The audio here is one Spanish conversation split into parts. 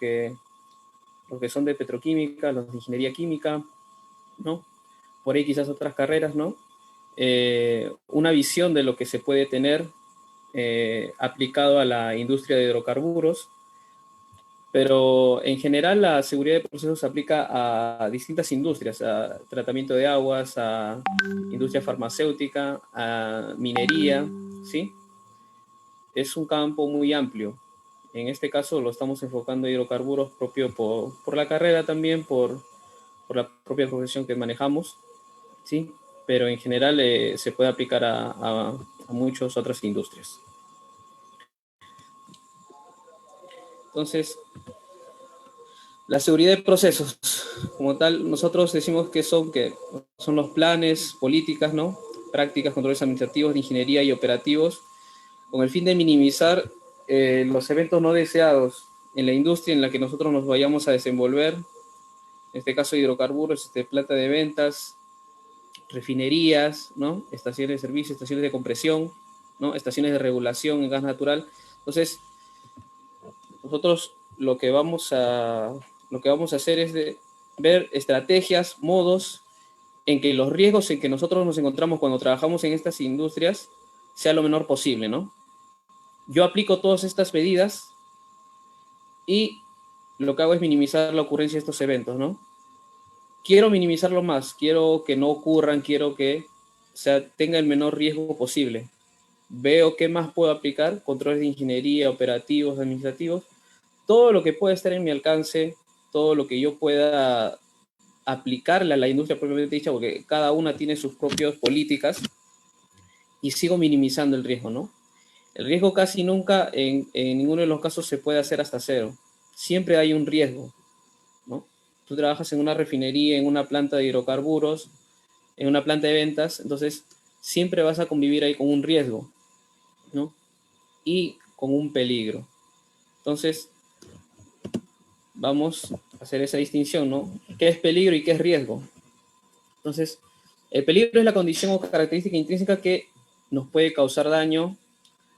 que son de petroquímica, los de ingeniería química, ¿no? Por ahí quizás otras carreras, ¿no? Una visión de lo que se puede tener aplicado a la industria de hidrocarburos, pero en general la seguridad de procesos se aplica a distintas industrias, a tratamiento de aguas, a industria farmacéutica, a minería, ¿sí? Es un campo muy amplio. En este caso lo estamos enfocando a hidrocarburos propio por la carrera también, por la propia profesión que manejamos, ¿sí? Pero en general se puede aplicar a muchas otras industrias. Entonces, la seguridad de procesos, como tal, nosotros decimos que son los planes, políticas, ¿no? Prácticas, controles administrativos, de ingeniería y operativos, con el fin de minimizar los eventos no deseados en la industria en la que nosotros nos vayamos a desenvolver, en este caso hidrocarburos, planta de ventas, refinerías, ¿no? Estaciones de servicio, estaciones de compresión, ¿no? Estaciones de regulación en gas natural. Entonces, nosotros lo que vamos a hacer es ver estrategias, modos en que los riesgos en que nosotros nos encontramos cuando trabajamos en estas industrias sea lo menor posible, ¿no? Yo aplico todas estas medidas y lo que hago es minimizar la ocurrencia de estos eventos, ¿no? Quiero minimizarlo más, quiero que no ocurran, quiero que tenga el menor riesgo posible. Veo qué más puedo aplicar, controles de ingeniería, operativos, administrativos, todo lo que pueda estar en mi alcance, todo lo que yo pueda aplicarle a la industria propiamente dicha, porque cada una tiene sus propias políticas, y sigo minimizando el riesgo, ¿no? El riesgo casi nunca, en ninguno de los casos, se puede hacer hasta cero. Siempre hay un riesgo, ¿no? Tú trabajas en una refinería, en una planta de hidrocarburos, en una planta de ventas, entonces siempre vas a convivir ahí con un riesgo, ¿no? Y con un peligro. Entonces, vamos a hacer esa distinción, ¿no? ¿Qué es peligro y qué es riesgo? Entonces, el peligro es la condición o característica intrínseca que nos puede causar daño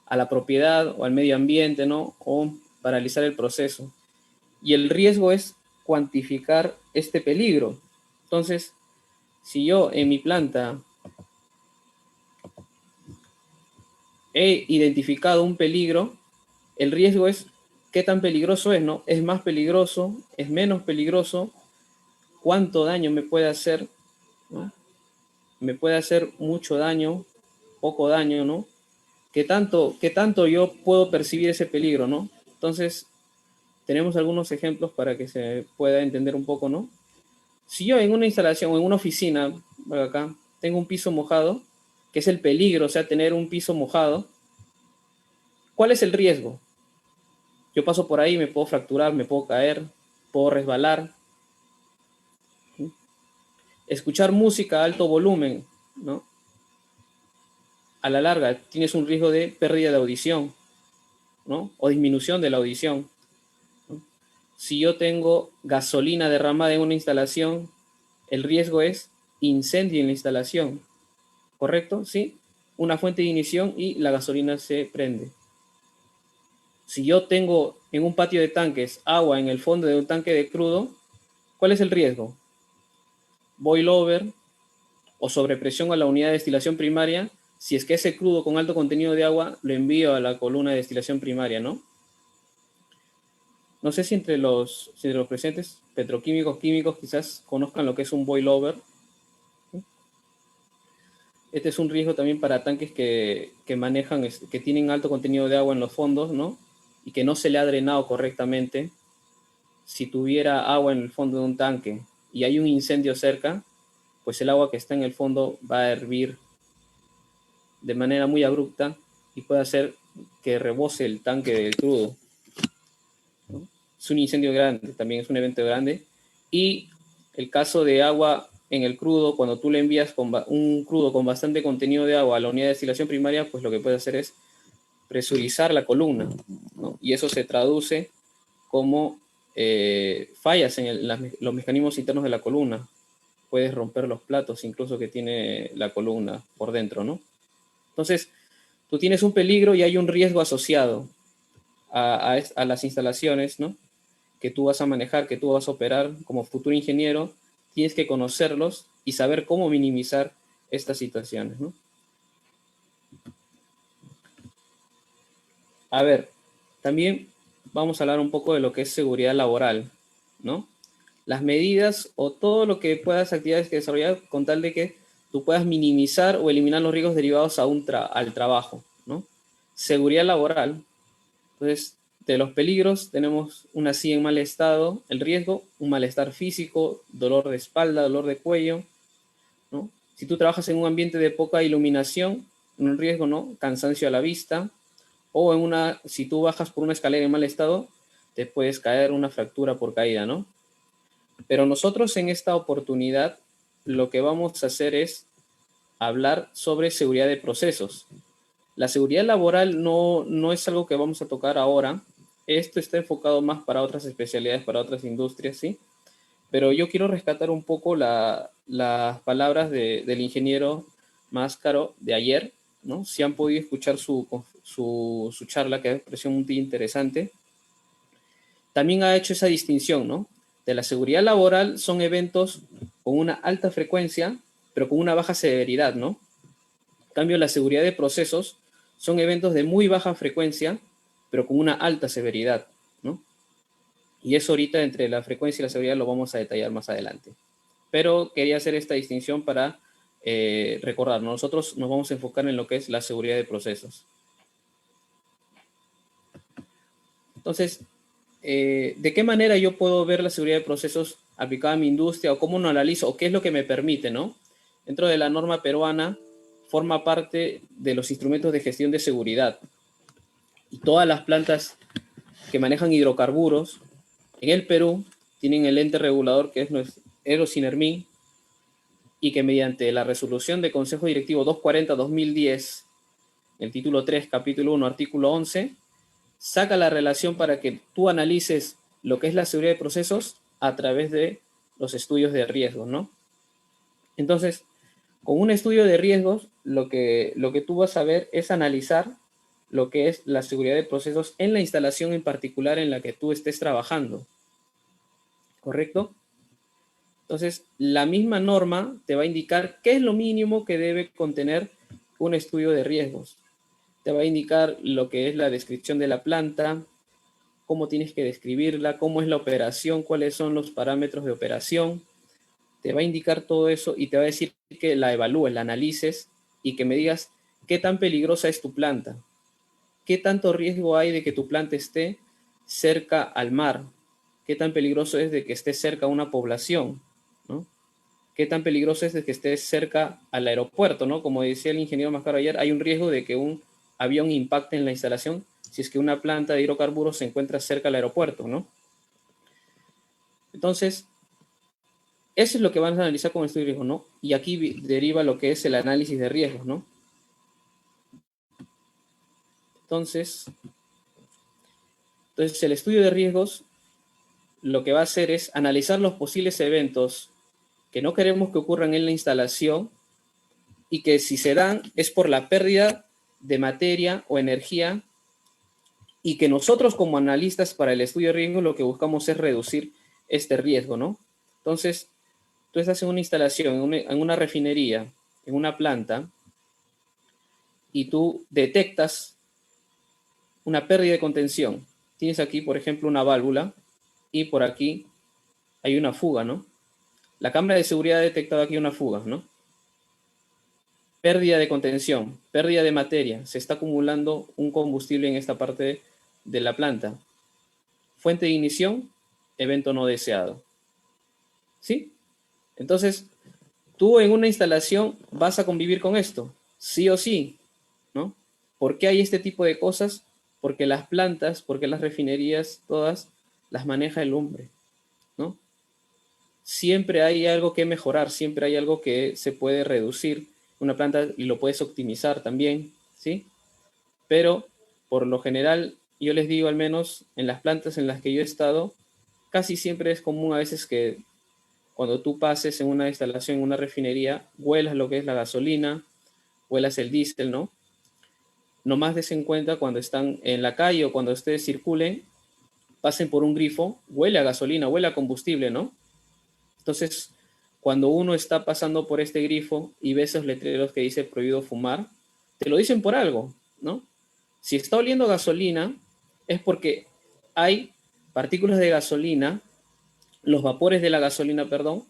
a la propiedad o al medio ambiente, ¿no? O paralizar el proceso. Y el riesgo es cuantificar este peligro. Entonces, si yo en mi planta he identificado un peligro, el riesgo es qué tan peligroso es, ¿no? ¿Es más peligroso? ¿Es menos peligroso? ¿Cuánto daño me puede hacer? ¿No? ¿Me puede hacer mucho daño? ¿Poco daño, no? Qué tanto yo puedo percibir ese peligro, ¿no? Entonces, tenemos algunos ejemplos para que se pueda entender un poco, ¿no? Si yo en una instalación o en una oficina, acá, tengo un piso mojado, que es el peligro, o sea, tener un piso mojado, ¿cuál es el riesgo? Yo paso por ahí, me puedo fracturar, me puedo caer, puedo resbalar. Escuchar música a alto volumen, ¿no? A la larga tienes un riesgo de pérdida de audición, ¿no? O disminución de la audición. ¿No? Si yo tengo gasolina derramada en una instalación, el riesgo es incendio en la instalación, ¿correcto? ¿Sí? Una fuente de ignición y la gasolina se prende. Si yo tengo en un patio de tanques agua en el fondo de un tanque de crudo, ¿cuál es el riesgo? Boil over o sobrepresión a la unidad de destilación primaria, si es que ese crudo con alto contenido de agua lo envío a la columna de destilación primaria, ¿no? No sé si entre los presentes, petroquímicos, químicos, quizás conozcan lo que es un boil over. Este es un riesgo también para tanques que manejan, que tienen alto contenido de agua en los fondos, ¿no? Y que no se le ha drenado correctamente. Si tuviera agua en el fondo de un tanque y hay un incendio cerca, pues el agua que está en el fondo va a hervir de manera muy abrupta y puede hacer que rebose el tanque del crudo, ¿no? Es un incendio grande, también es un evento grande. Y el caso de agua en el crudo, cuando tú le envías un crudo con bastante contenido de agua a la unidad de destilación primaria, pues lo que puede hacer es presurizar la columna, ¿no? Y eso se traduce como fallas en los mecanismos internos de la columna. Puedes romper los platos incluso que tiene la columna por dentro, ¿no? Entonces, tú tienes un peligro y hay un riesgo asociado a las instalaciones, ¿no? que tú vas a manejar, que tú vas a operar como futuro ingeniero, tienes que conocerlos y saber cómo minimizar estas situaciones, ¿no? A ver, también vamos a hablar un poco de lo que es seguridad laboral, ¿no? Las medidas o todo lo que puedas, actividades que desarrollar con tal de que tú puedas minimizar o eliminar los riesgos derivados a al trabajo, ¿no? Seguridad laboral. Entonces, de los peligros tenemos una silla en mal estado, el riesgo, un malestar físico, dolor de espalda, dolor de cuello, ¿no? Si tú trabajas en un ambiente de poca iluminación, un riesgo, ¿no? Cansancio a la vista, o si tú bajas por una escalera en mal estado, te puedes caer una fractura por caída, ¿no? Pero nosotros en esta oportunidad lo que vamos a hacer es hablar sobre seguridad de procesos. La seguridad laboral no es algo que vamos a tocar ahora. Esto está enfocado más para otras especialidades, para otras industrias, ¿sí? Pero yo quiero rescatar un poco las palabras del ingeniero Máscaro de ayer, ¿no? Si han podido escuchar su charla, que me pareció muy interesante, también ha hecho esa distinción, ¿no? De la seguridad laboral son eventos con una alta frecuencia, pero con una baja severidad, ¿no? En cambio, la seguridad de procesos son eventos de muy baja frecuencia, pero con una alta severidad, ¿no? Y eso ahorita entre la frecuencia y la severidad lo vamos a detallar más adelante. Pero quería hacer esta distinción para recordar, nosotros nos vamos a enfocar en lo que es la seguridad de procesos. Entonces, ¿de qué manera yo puedo ver la seguridad de procesos aplicada a mi industria o cómo lo analizo o qué es lo que me permite, ¿no? Dentro de la norma peruana forma parte de los instrumentos de gestión de seguridad y todas las plantas que manejan hidrocarburos en el Perú tienen el ente regulador que es Erosinermin y que mediante la resolución de Consejo Directivo 240-2010, el título 3, capítulo 1, artículo 11, saca la relación para que tú analices lo que es la seguridad de procesos a través de los estudios de riesgos, ¿no? Entonces, con un estudio de riesgos, lo que tú vas a ver es analizar lo que es la seguridad de procesos en la instalación en particular en la que tú estés trabajando, ¿correcto? Entonces, la misma norma te va a indicar qué es lo mínimo que debe contener un estudio de riesgos. Te va a indicar lo que es la descripción de la planta, cómo tienes que describirla, cómo es la operación, cuáles son los parámetros de operación. Te va a indicar todo eso y te va a decir que la evalúes, la analices y que me digas qué tan peligrosa es tu planta, qué tanto riesgo hay de que tu planta esté cerca al mar, qué tan peligroso es de que esté cerca a una población, ¿no? Qué tan peligroso es de que esté cerca al aeropuerto, ¿no? Como decía el ingeniero Mascaro ayer, hay un riesgo de que un avión impacte en la instalación si es que una planta de hidrocarburos se encuentra cerca al aeropuerto, ¿no? Entonces, eso es lo que van a analizar con el estudio de riesgo, ¿no? Y aquí deriva lo que es el análisis de riesgos, ¿no? Entonces, el estudio de riesgos lo que va a hacer es analizar los posibles eventos que no queremos que ocurran en la instalación y que si se dan es por la pérdida de materia o energía y que nosotros como analistas para el estudio de riesgo lo que buscamos es reducir este riesgo, ¿no? Entonces, tú estás en una instalación, en una refinería, en una planta, y tú detectas una pérdida de contención. Tienes aquí, por ejemplo, una válvula y por aquí hay una fuga, ¿no? La cámara de seguridad ha detectado aquí una fuga, ¿no? Pérdida de contención, pérdida de materia, se está acumulando un combustible en esta parte de la planta. Fuente de ignición, evento no deseado. ¿Sí? Entonces, tú en una instalación vas a convivir con esto, sí o sí, ¿no? ¿Por qué hay este tipo de cosas? Porque las plantas, porque las refinerías, todas las maneja el hombre, ¿no? Siempre hay algo que mejorar, siempre hay algo que se puede reducir una planta y lo puedes optimizar también, ¿sí? Pero por lo general, yo les digo al menos en las plantas en las que yo he estado, casi siempre es común a veces que cuando tú pases en una instalación, en una refinería, huelas lo que es la gasolina, huelas el diésel, ¿no? Nomás des en cuenta cuando están en la calle o cuando ustedes circulen, pasen por un grifo, huele a gasolina, huele a combustible, ¿no? Entonces, cuando uno está pasando por este grifo y ve esos letreros que dice prohibido fumar, te lo dicen por algo, ¿no? Si está oliendo gasolina, es porque hay partículas de gasolina, los vapores de la gasolina, perdón,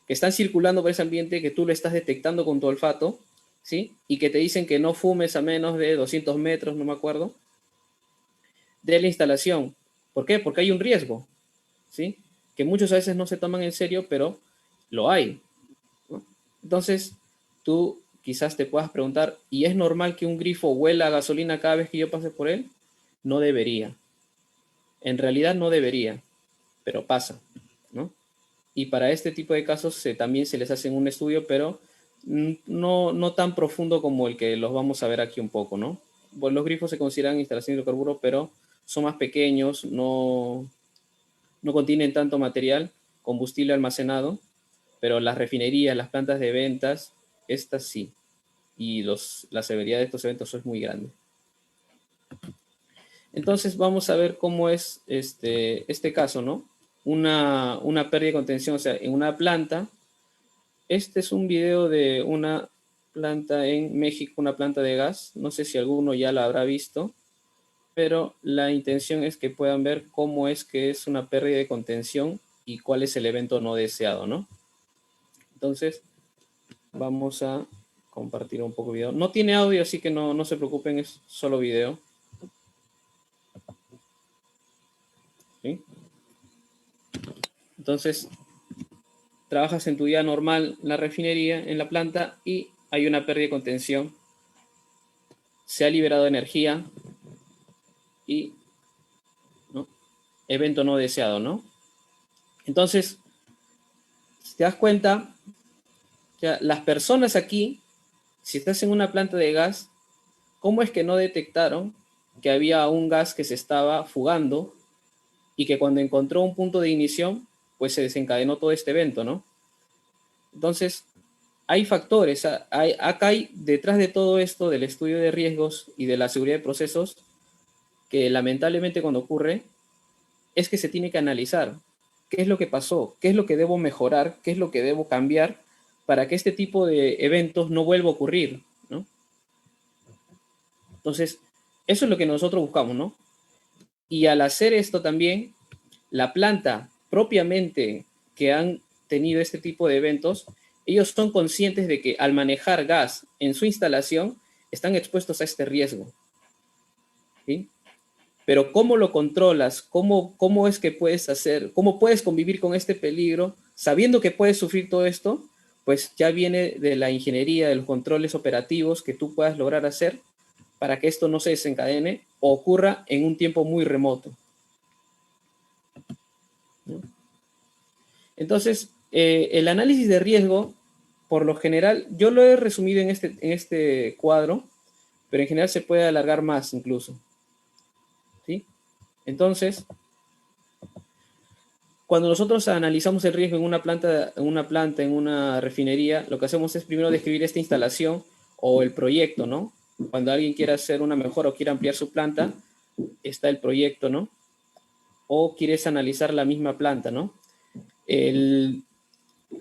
que están circulando por ese ambiente que tú lo estás detectando con tu olfato, ¿sí? Y que te dicen que no fumes a menos de 200 metros, no me acuerdo, de la instalación. ¿Por qué? Porque hay un riesgo, ¿sí? Que muchos a veces no se toman en serio, pero lo hay, ¿no? Entonces, tú quizás te puedas preguntar, ¿y es normal que un grifo huela a gasolina cada vez que yo pase por él? No debería. En realidad no debería, pero pasa, ¿no? Y para este tipo de casos también se les hace un estudio, pero no tan profundo como el que los vamos a ver aquí un poco, ¿no? Bueno, los grifos se consideran instalaciones de hidrocarburos, pero son más pequeños, no contienen tanto material, combustible almacenado, pero las refinerías, las plantas de ventas, estas sí. Y la severidad de estos eventos es muy grande. Entonces vamos a ver cómo es este caso, ¿no? Una pérdida de contención, o sea, en una planta. Este es un video de una planta en México, una planta de gas. No sé si alguno ya la habrá visto, pero la intención es que puedan ver cómo es que es una pérdida de contención y cuál es el evento no deseado, ¿no? Entonces, vamos a compartir un poco el video. No tiene audio, así que no se preocupen, es solo video. ¿Sí? Entonces, trabajas en tu día normal en la refinería, en la planta, y hay una pérdida de contención. Se ha liberado energía y, ¿no? Evento no deseado, ¿no? Entonces, si te das cuenta, ya las personas aquí, si estás en una planta de gas, ¿cómo es que no detectaron que había un gas que se estaba fugando y que cuando encontró un punto de ignición, pues se desencadenó todo este evento, ¿no? Entonces, hay factores, acá hay detrás de todo esto del estudio de riesgos y de la seguridad de procesos, que lamentablemente cuando ocurre, es que se tiene que analizar qué es lo que pasó, qué es lo que debo mejorar, qué es lo que debo cambiar para que este tipo de eventos no vuelva a ocurrir, ¿no? Entonces, eso es lo que nosotros buscamos, ¿no? Y al hacer esto también, la planta propiamente que han tenido este tipo de eventos, ellos son conscientes de que al manejar gas en su instalación, están expuestos a este riesgo, ¿sí? Pero ¿cómo lo controlas? ¿Cómo es que puedes hacer? ¿Cómo puedes convivir con este peligro sabiendo que puedes sufrir todo esto? Pues ya viene de la ingeniería, de los controles operativos que tú puedas lograr hacer para que esto no se desencadene o ocurra en un tiempo muy remoto, ¿no? Entonces, el análisis de riesgo, por lo general, yo lo he resumido en este cuadro, pero en general se puede alargar más incluso, ¿sí? Entonces, cuando nosotros analizamos el riesgo en una refinería, lo que hacemos es primero describir esta instalación o el proyecto, ¿no? Cuando alguien quiere hacer una mejora o quiere ampliar su planta, está el proyecto, ¿no? O quieres analizar la misma planta, ¿no?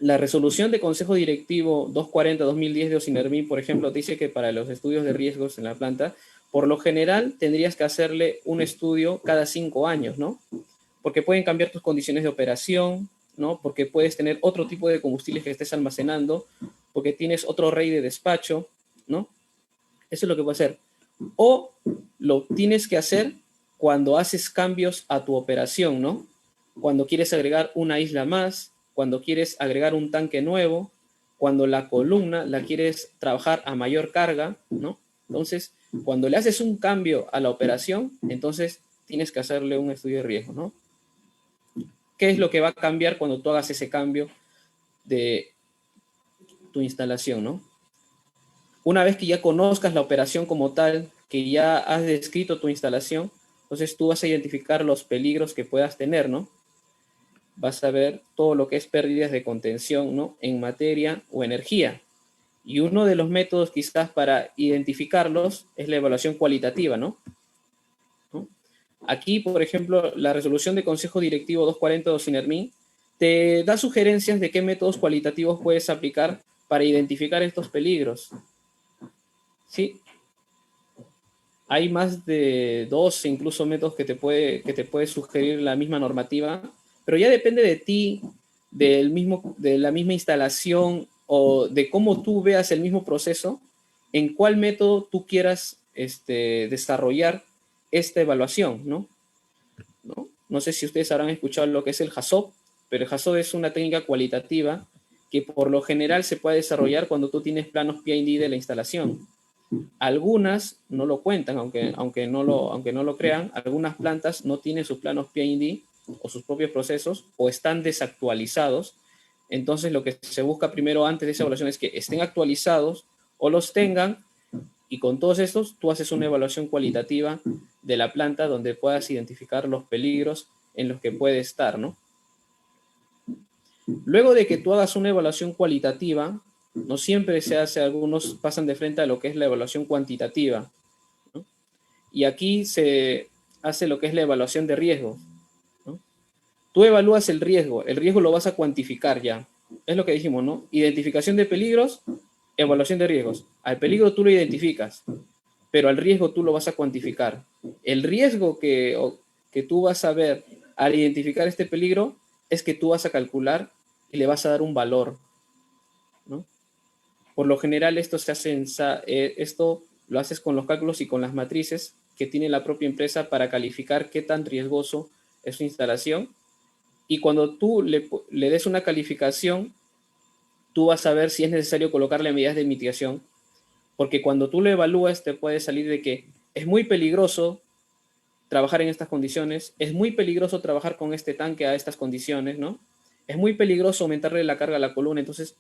La resolución de Consejo Directivo 240-2010 de Osinermin, por ejemplo, dice que para los estudios de riesgos en la planta, por lo general tendrías que hacerle un estudio cada 5 años, ¿no? Porque pueden cambiar tus condiciones de operación, ¿no? Porque puedes tener otro tipo de combustibles que estés almacenando, porque tienes otro rey de despacho, ¿no? Eso es lo que puede hacer. O lo tienes que hacer cuando haces cambios a tu operación, ¿no? Cuando quieres agregar una isla más, cuando quieres agregar un tanque nuevo, cuando la columna la quieres trabajar a mayor carga, ¿no? Entonces, cuando le haces un cambio a la operación, entonces tienes que hacerle un estudio de riesgo, ¿no? ¿Qué es lo que va a cambiar cuando tú hagas ese cambio de tu instalación, ¿no? Una vez que ya conozcas la operación como tal, que ya has descrito tu instalación, entonces tú vas a identificar los peligros que puedas tener, ¿no? Vas a ver todo lo que es pérdidas de contención, ¿no? En materia o energía. Y uno de los métodos quizás para identificarlos es la evaluación cualitativa, ¿no? ¿No? Aquí, por ejemplo, la resolución de Consejo Directivo 240 de Sinermin te da sugerencias de qué métodos cualitativos puedes aplicar para identificar estos peligros. ¿Sí? Hay más de 12 incluso métodos que te puede sugerir la misma normativa, pero ya depende de ti, de la misma instalación o de cómo tú veas el mismo proceso, en cuál método tú quieras desarrollar esta evaluación, ¿no? ¿no? sé si ustedes habrán escuchado lo que es el HACCP, pero el HACCP es una técnica cualitativa que por lo general se puede desarrollar cuando tú tienes planos P&D de la instalación. Algunas no lo cuentan, aunque no lo crean, algunas plantas no tienen sus planos P&D o sus propios procesos o están desactualizados. Entonces lo que se busca primero antes de esa evaluación es que estén actualizados o los tengan, y con todos estos tú haces una evaluación cualitativa de la planta donde puedas identificar los peligros en los que puede estar, ¿no? Luego de que tú hagas una evaluación cualitativa, no siempre se hace, algunos pasan de frente a lo que es la evaluación cuantitativa, ¿no? Y aquí se hace lo que es la evaluación de riesgo, ¿no? Tú evalúas el riesgo lo vas a cuantificar ya. Es lo que dijimos, ¿no? Identificación de peligros, evaluación de riesgos. Al peligro tú lo identificas, pero al riesgo tú lo vas a cuantificar. El riesgo que tú vas a ver al identificar este peligro es que tú vas a calcular y le vas a dar un valor, ¿no? Por lo general esto se hace esto lo haces con los cálculos y con las matrices que tiene la propia empresa para calificar qué tan riesgoso es su instalación. Y cuando tú le des una calificación, tú vas a ver si es necesario colocarle medidas de mitigación, porque cuando tú lo evalúas te puede salir de que es muy peligroso trabajar en estas condiciones, es muy peligroso trabajar con este tanque a estas condiciones, ¿no? Es muy peligroso aumentarle la carga a la columna, entonces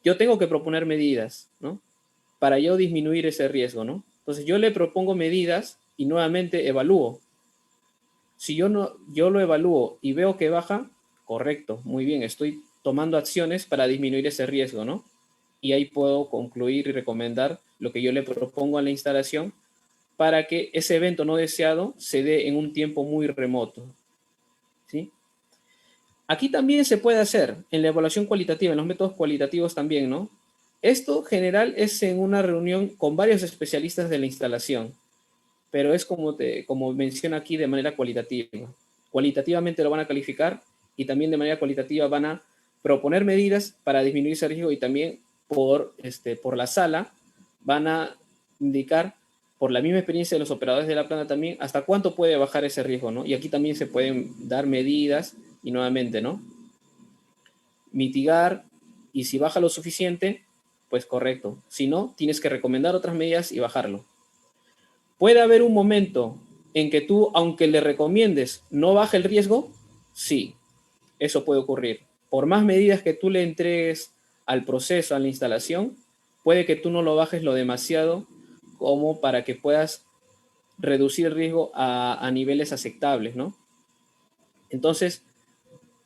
yo tengo que proponer medidas, ¿no? Para yo disminuir ese riesgo, ¿no? Entonces yo le propongo medidas y nuevamente evalúo. Si yo lo evalúo y veo que baja, correcto, muy bien, estoy tomando acciones para disminuir ese riesgo, ¿no? Y ahí puedo concluir y recomendar lo que yo le propongo a la instalación para que ese evento no deseado se dé en un tiempo muy remoto, ¿sí? Aquí también se puede hacer, en la evaluación cualitativa, en los métodos cualitativos también, ¿no? Esto general es en una reunión con varios especialistas de la instalación, pero es como menciona aquí de manera cualitativa. Cualitativamente lo van a calificar y también de manera cualitativa van a proponer medidas para disminuir ese riesgo, y también por la sala van a indicar, por la misma experiencia de los operadores de la planta también, hasta cuánto puede bajar ese riesgo, ¿no? Y aquí también se pueden dar medidas y nuevamente, ¿no? Mitigar, y si baja lo suficiente, pues correcto. Si no, tienes que recomendar otras medidas y bajarlo. ¿Puede haber un momento en que tú, aunque le recomiendes, no baje el riesgo? Sí, eso puede ocurrir. Por más medidas que tú le entregues al proceso, a la instalación, puede que tú no lo bajes lo demasiado como para que puedas reducir el riesgo a niveles aceptables, ¿no? Entonces,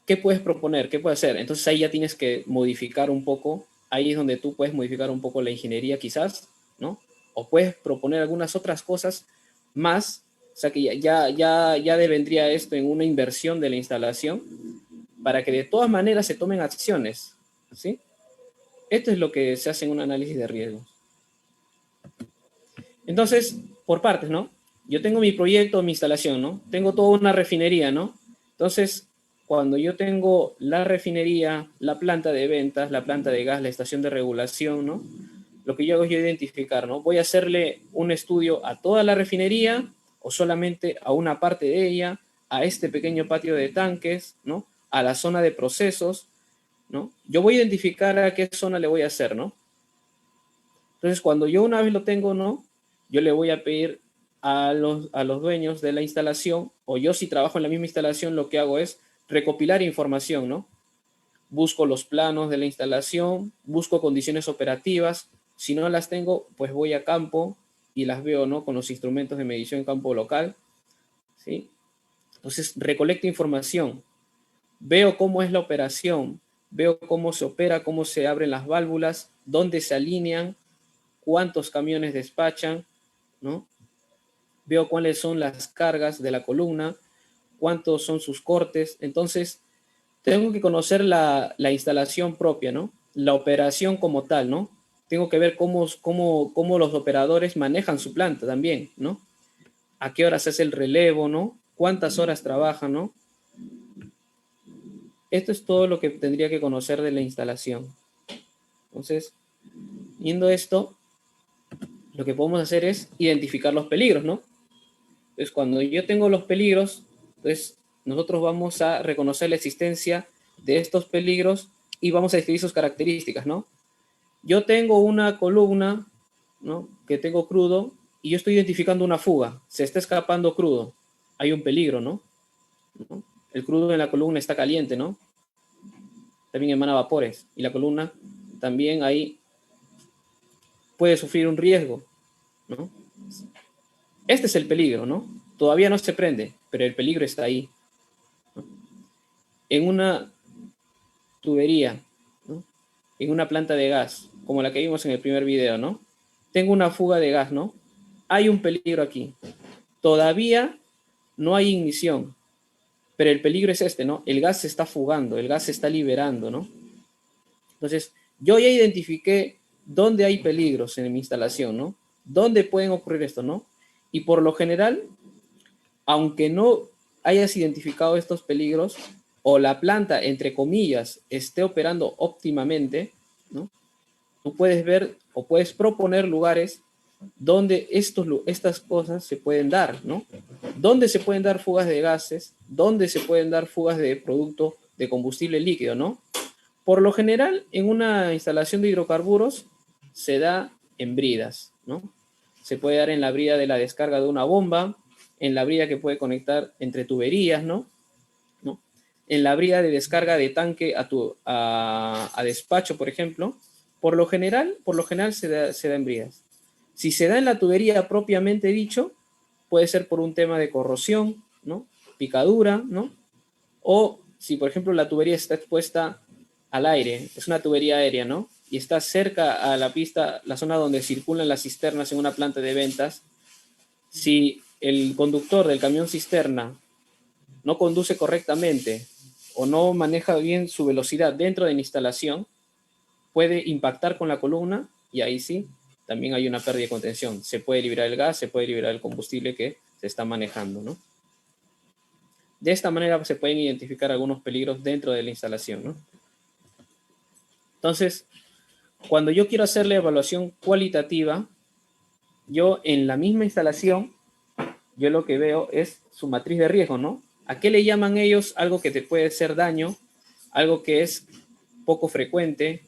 ¿qué puedes proponer? ¿Qué puedes hacer? Entonces ahí ya tienes que modificar un poco, ahí es donde tú puedes modificar un poco la ingeniería quizás, ¿no? O puedes proponer algunas otras cosas más, o sea que ya devendría esto en una inversión de la instalación para que de todas maneras se tomen acciones, ¿sí? Esto es lo que se hace en un análisis de riesgos. Entonces, por partes, ¿no? Yo tengo mi proyecto, mi instalación, ¿no? Tengo toda una refinería, ¿no? Entonces, cuando yo tengo la refinería, la planta de ventas, la planta de gas, la estación de regulación, ¿no? Lo que yo hago es identificar, ¿no? Voy a hacerle un estudio a toda la refinería o solamente a una parte de ella, a este pequeño patio de tanques, ¿no? A la zona de procesos, ¿no? Yo voy a identificar a qué zona le voy a hacer, ¿no? Entonces, cuando yo una vez lo tengo, ¿no? Yo le voy a pedir a los dueños de la instalación, o yo si trabajo en la misma instalación, lo que hago es recopilar información, ¿no? Busco los planos de la instalación, busco condiciones operativas. Si no las tengo, pues voy a campo y las veo, ¿no? Con los instrumentos de medición en campo local, ¿sí? Entonces, recolecto información, veo cómo es la operación, veo cómo se opera, cómo se abren las válvulas, dónde se alinean, cuántos camiones despachan, ¿no? veo cuáles son las cargas de la columna, cuántos son sus cortes. Entonces, tengo que conocer la instalación propia, ¿no? La operación como tal, ¿no? Tengo que ver cómo los operadores manejan su planta también, ¿no? A qué horas hace el relevo, ¿no? Cuántas horas trabajan, ¿no? Esto es todo lo que tendría que conocer de la instalación. Entonces, viendo esto, lo que podemos hacer es identificar los peligros, ¿no? Entonces, cuando yo tengo los peligros, entonces nosotros vamos a reconocer la existencia de estos peligros y vamos a describir sus características, ¿no? Yo tengo una columna, ¿no? Que tengo crudo y yo estoy identificando una fuga. Se está escapando crudo. Hay un peligro, ¿no? ¿No? El crudo en la columna está caliente, ¿no? También emana vapores. Y la columna también ahí puede sufrir un riesgo, ¿no? Este es el peligro, ¿no? Todavía no se prende, pero el peligro está ahí. ¿No? En una tubería, ¿no? En una planta de gas, como la que vimos en el primer video, ¿no? Tengo una fuga de gas, ¿no? Hay un peligro aquí. Todavía no hay ignición, pero el peligro es este, ¿no? El gas se está fugando, el gas se está liberando, ¿no? Entonces, yo ya identifiqué dónde hay peligros en mi instalación, ¿no? ¿Dónde pueden ocurrir esto, no? Y por lo general, aunque no hayas identificado estos peligros, o la planta, entre comillas, esté operando óptimamente, ¿no? Tú puedes ver o puedes proponer lugares donde estas cosas se pueden dar, ¿no? ¿Dónde se pueden dar fugas de gases? ¿Dónde se pueden dar fugas de producto de combustible líquido, ¿no? Por lo general, en una instalación de hidrocarburos se da en bridas, ¿no? Se puede dar en la brida de la descarga de una bomba, en la brida que puede conectar entre tuberías, ¿no? ¿No? En la brida de descarga de tanque a despacho, por ejemplo. Por lo general se da en bridas. Si se da en la tubería propiamente dicho, puede ser por un tema de corrosión, ¿no? Picadura, ¿no? O si, por ejemplo, la tubería está expuesta al aire, es una tubería aérea, ¿no? Y está cerca a la pista, la zona donde circulan las cisternas en una planta de ventas, si el conductor del camión cisterna no conduce correctamente o no maneja bien su velocidad dentro de la instalación, puede impactar con la columna y ahí sí, también hay una pérdida de contención. Se puede liberar el gas, se puede liberar el combustible que se está manejando, ¿no? De esta manera se pueden identificar algunos peligros dentro de la instalación, ¿no? Entonces, cuando yo quiero hacer la evaluación cualitativa, yo en la misma instalación, yo lo que veo es su matriz de riesgo, ¿no? ¿A qué le llaman ellos algo que te puede hacer daño, algo que es poco frecuente,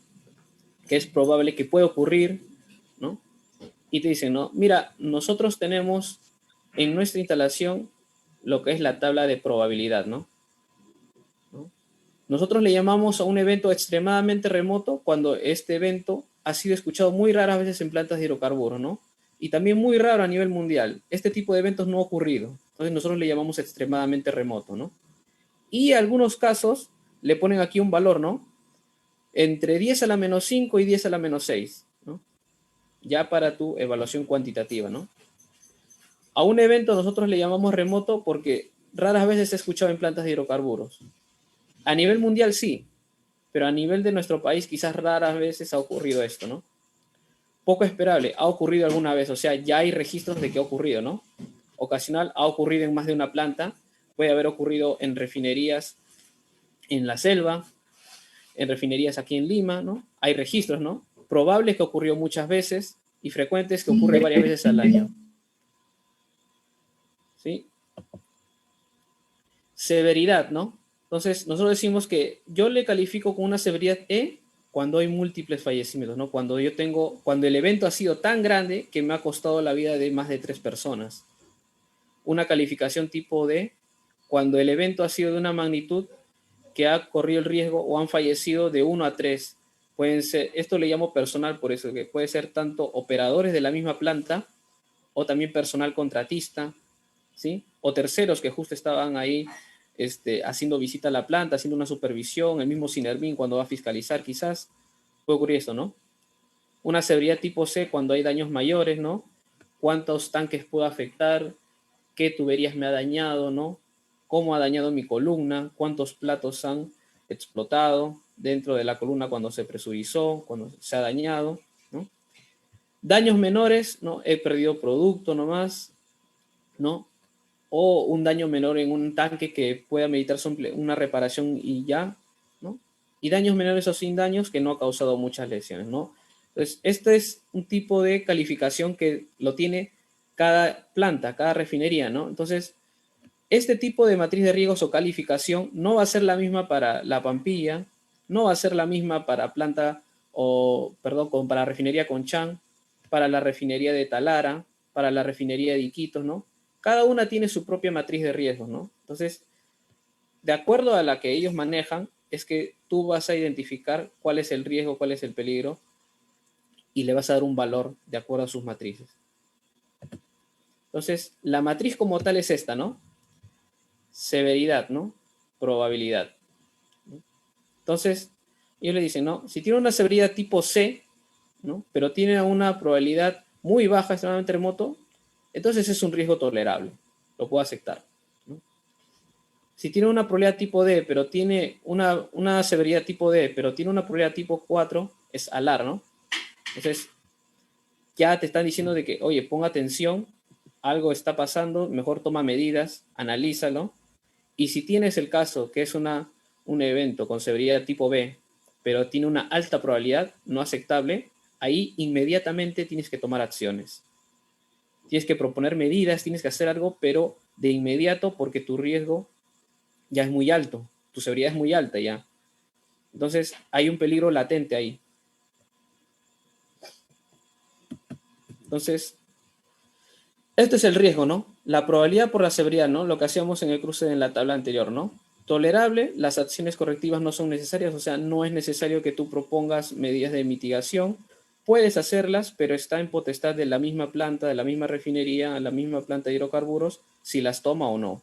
que es probable que pueda ocurrir, ¿no? Y te dicen, ¿no? Mira, nosotros tenemos en nuestra instalación lo que es la tabla de probabilidad, ¿no? ¿No? Nosotros le llamamos a un evento extremadamente remoto cuando este evento ha sido escuchado muy raras veces en plantas de hidrocarburos, ¿no? Y también muy raro a nivel mundial. Este tipo de eventos no ha ocurrido. Entonces nosotros le llamamos extremadamente remoto, ¿no? Y algunos casos le ponen aquí un valor, ¿no? Entre 10 a la menos 5 y 10 a la menos 6, ¿no? Ya para tu evaluación cuantitativa, ¿no? A un evento nosotros le llamamos remoto porque raras veces se ha escuchado en plantas de hidrocarburos. A nivel mundial sí, pero a nivel de nuestro país quizás raras veces ha ocurrido esto, ¿no? Poco esperable, ha ocurrido alguna vez, o sea, ya hay registros de que ha ocurrido, ¿no? Ocasional, ha ocurrido en más de una planta, puede haber ocurrido en refinerías en la selva, en refinerías aquí en Lima, ¿no? Hay registros, ¿no? Probables que ocurrió muchas veces y frecuentes que ocurre varias veces al año, ¿sí? Severidad, ¿no? Entonces, nosotros decimos que yo le califico con una severidad E cuando hay múltiples fallecimientos, ¿no? Cuando el evento ha sido tan grande que me ha costado la vida de más de 3 personas. Una calificación tipo D cuando el evento ha sido de una magnitud que ha corrido el riesgo o han fallecido de 1 a 3. Pueden ser, esto le llamo personal por eso, que puede ser tanto operadores de la misma planta o también personal contratista, ¿sí? O terceros que justo estaban ahí haciendo visita a la planta, haciendo una supervisión, el mismo Sinermin cuando va a fiscalizar quizás, puede ocurrir eso, ¿no? Una severidad tipo C cuando hay daños mayores, ¿no? ¿Cuántos tanques puede afectar? qué tuberías me ha dañado, ¿no? Cómo ha dañado mi columna, cuántos platos han explotado dentro de la columna cuando se presurizó, cuando se ha dañado, ¿no? Daños menores, ¿no? He perdido producto nomás, ¿no? O un daño menor en un tanque que pueda meditar una reparación y ya, ¿no? Y daños menores o sin daños que no ha causado muchas lesiones, ¿no? Entonces, este es un tipo de calificación que lo tiene cada planta, cada refinería, ¿no? Entonces, este tipo de matriz de riesgos o calificación no va a ser la misma para La Pampilla, no va a ser la misma para planta o, perdón, para refinería Conchán, para la refinería de Talara, para la refinería de Iquitos, ¿no? Cada una tiene su propia matriz de riesgos, ¿no? Entonces, de acuerdo a la que ellos manejan, es que tú vas a identificar cuál es el riesgo, cuál es el peligro, y le vas a dar un valor de acuerdo a sus matrices. Entonces, la matriz como tal es esta, ¿no? Severidad, ¿no? Probabilidad. Entonces, ellos le dicen, ¿no? Si tiene una severidad tipo C, ¿no? Pero tiene una probabilidad muy baja, extremadamente remoto, entonces es un riesgo tolerable, lo puedo aceptar, ¿no? Si tiene una probabilidad tipo D, pero tiene una severidad tipo D, pero tiene una probabilidad tipo 4, es alar, ¿no? Entonces, ya te están diciendo de que, oye, ponga atención, algo está pasando, mejor toma medidas, analízalo. Y si tienes el caso que es un evento con severidad tipo B, pero tiene una alta probabilidad no aceptable, ahí inmediatamente tienes que tomar acciones. Tienes que proponer medidas, tienes que hacer algo, pero de inmediato porque tu riesgo ya es muy alto, tu severidad es muy alta ya. Entonces hay un peligro latente ahí. Entonces, este es el riesgo, ¿no? La probabilidad por la severidad, ¿no? Lo que hacíamos en el cruce en la tabla anterior, ¿no? Tolerable, las acciones correctivas no son necesarias, o sea, no es necesario que tú propongas medidas de mitigación. Puedes hacerlas, pero está en potestad de la misma planta, de la misma refinería, la misma planta de hidrocarburos, si las toma o no.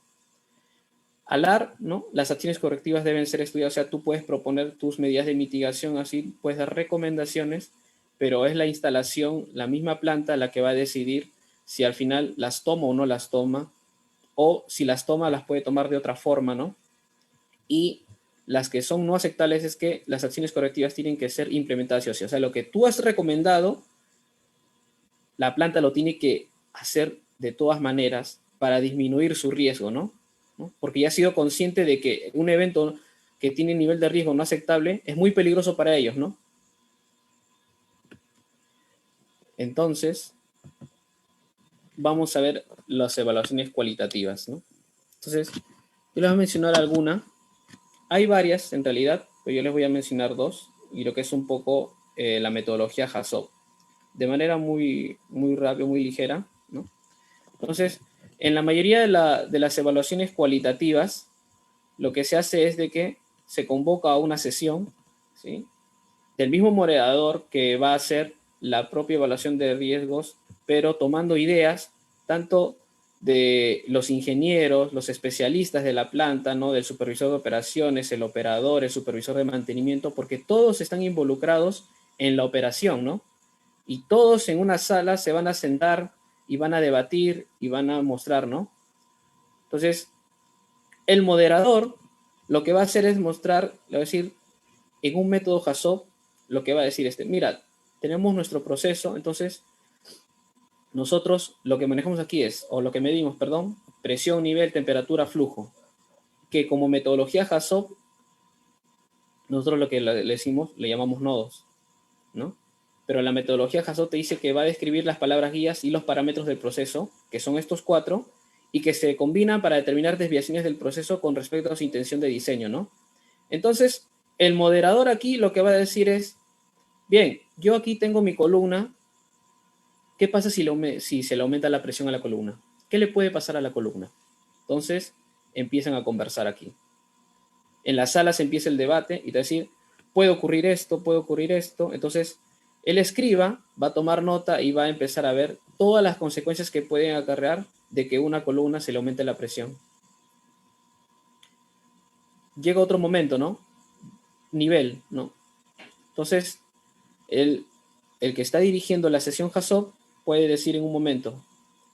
Alar, ¿no? Las acciones correctivas deben ser estudiadas, o sea, tú puedes proponer tus medidas de mitigación, así puedes dar recomendaciones, pero es la instalación, la misma planta la que va a decidir si al final las toma o no las toma, o si las toma las puede tomar de otra forma, ¿no? Y las que son no aceptables es que las acciones correctivas tienen que ser implementadas, o sea, lo que tú has recomendado, la planta lo tiene que hacer de todas maneras para disminuir su riesgo, ¿no? Porque ya ha sido consciente de que un evento que tiene nivel de riesgo no aceptable es muy peligroso para ellos, ¿no? Entonces, vamos a ver las evaluaciones cualitativas, ¿no? Entonces, yo les voy a mencionar alguna. Hay varias, en realidad, pero yo les voy a mencionar dos, y lo que es un poco la metodología HACCP, de manera muy, muy rápida, muy ligera, ¿no? Entonces, en la mayoría de las evaluaciones cualitativas, lo que se hace es de que se convoca a una sesión, ¿sí? Del mismo moderador que va a hacer la propia evaluación de riesgos, pero tomando ideas tanto de los ingenieros, los especialistas de la planta, ¿no? Del supervisor de operaciones, el operador, el supervisor de mantenimiento, porque todos están involucrados en la operación, ¿no? Y todos en una sala se van a sentar y van a debatir y van a mostrar, ¿no? Entonces, el moderador lo que va a hacer es mostrar, le va a decir, en un método HACCP, lo que va a decir mira, tenemos nuestro proceso, entonces nosotros lo que manejamos aquí es, o lo que medimos, perdón, presión, nivel, temperatura, flujo, que como metodología HACCP, nosotros lo que le decimos, le llamamos nodos, ¿no? Pero la metodología HACCP te dice que va a describir las palabras guías y los parámetros del proceso, que son estos cuatro, y que se combinan para determinar desviaciones del proceso con respecto a su intención de diseño, ¿no? Entonces, el moderador aquí lo que va a decir es, bien, yo aquí tengo mi columna, ¿qué pasa si se le aumenta la presión a la columna? ¿Qué le puede pasar a la columna? Entonces, empiezan a conversar aquí. En la sala se empieza el debate y te decir, puede ocurrir esto, puede ocurrir esto. Entonces, el escriba va a tomar nota y va a empezar a ver todas las consecuencias que pueden acarrear de que una columna se le aumente la presión. Llega otro momento, ¿no? Nivel, ¿no? Entonces, el que está dirigiendo la sesión HACCP puede decir en un momento,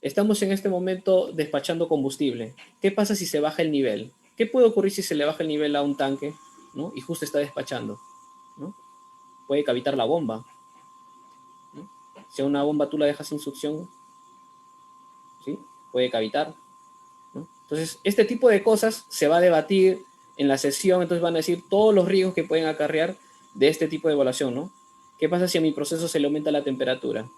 Estamos en este momento despachando combustible. ¿Qué pasa si se baja el nivel? ¿Qué puede ocurrir si se le baja el nivel a un tanque, ¿no? Y justo está despachando, ¿no? Puede cavitar la bomba, ¿no? Si a una bomba tú la dejas sin succión, ¿sí? Puede cavitar, ¿no? Entonces, este tipo de cosas se va a debatir en la sesión, entonces van a decir todos los riesgos que pueden acarrear de este tipo de evaluación, ¿no? ¿Qué pasa si a mi proceso se le aumenta la temperatura?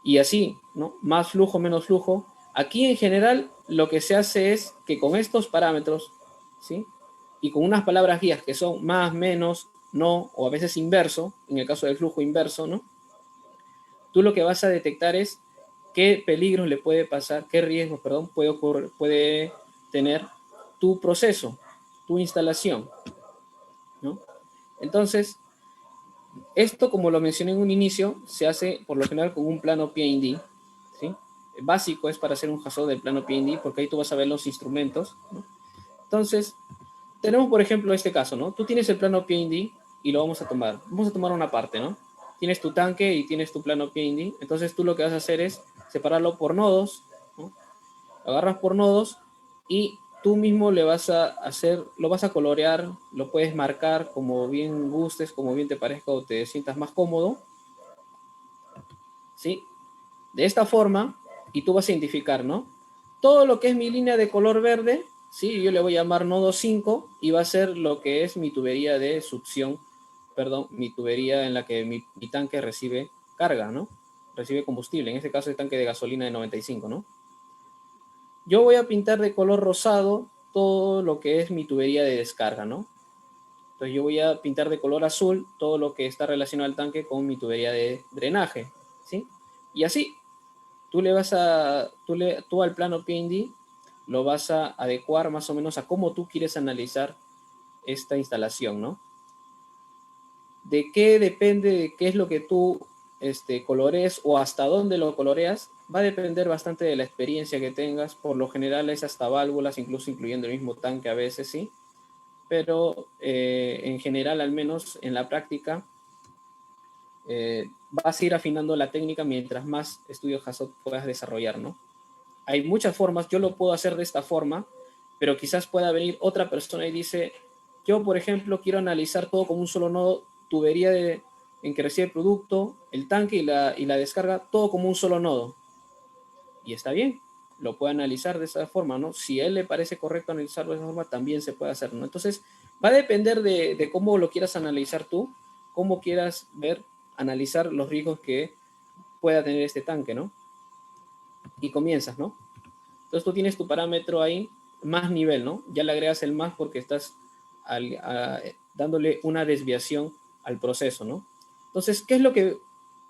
Y así, ¿no? Más flujo, menos flujo. Aquí en general lo que se hace es que con estos parámetros, ¿sí? Y con unas palabras guías que son más, menos, no, o a veces inverso, en el caso del flujo inverso, ¿no? Tú lo que vas a detectar es qué peligros le puede pasar, qué riesgos, perdón, puede tener tu proceso, tu instalación, ¿no? Entonces, esto, como lo mencioné en un inicio, se hace por lo general con un plano P&D, ¿sí? Básico es para hacer un hazard del plano P&D, porque ahí tú vas a ver los instrumentos, ¿no? Entonces, tenemos por ejemplo este caso, ¿no? Tú tienes el plano P&D y lo vamos a tomar. Vamos a tomar una parte, ¿no? Tienes tu tanque y tienes tu plano P&D. Entonces tú lo que vas a hacer es separarlo por nodos, ¿no? Agarras por nodos y tú mismo le vas a hacer, lo vas a colorear, lo puedes marcar como bien gustes, como bien te parezca o te sientas más cómodo, ¿sí? De esta forma, y tú vas a identificar, ¿no? Todo lo que es mi línea de color verde, ¿sí? Yo le voy a llamar nodo 5 y va a ser lo que es mi tubería de succión, perdón, mi tubería en la que mi tanque recibe carga, ¿no? Recibe combustible, en este caso el tanque de gasolina de 95, ¿no? Yo voy a pintar de color rosado todo lo que es mi tubería de descarga, ¿no? Entonces yo voy a pintar de color azul todo lo que está relacionado al tanque con mi tubería de drenaje, ¿sí? Y así, tú al plano P&D lo vas a adecuar más o menos a cómo tú quieres analizar esta instalación, ¿no? De qué depende, de qué es lo que tú colorees o hasta dónde lo coloreas, va a depender bastante de la experiencia que tengas. Por lo general es hasta válvulas, incluso incluyendo el mismo tanque a veces, ¿sí? Pero en general, al menos en la práctica, vas a ir afinando la técnica mientras más estudios HAZOP puedas desarrollar, ¿no? Hay muchas formas, yo lo puedo hacer de esta forma, pero quizás pueda venir otra persona y dice, yo por ejemplo quiero analizar todo como un solo nodo, tubería en que recibe el producto, el tanque y la descarga, todo como un solo nodo. Y está bien, lo puede analizar de esa forma, ¿no? Si a él le parece correcto analizarlo de esa forma, también se puede hacer, ¿no? Entonces, va a depender de cómo lo quieras analizar tú, cómo quieras ver, analizar los riesgos que pueda tener este tanque, ¿no? Y comienzas, ¿no? Entonces tú tienes tu parámetro ahí, más nivel, ¿no? Ya le agregas el más porque estás dándole una desviación al proceso, ¿no? Entonces,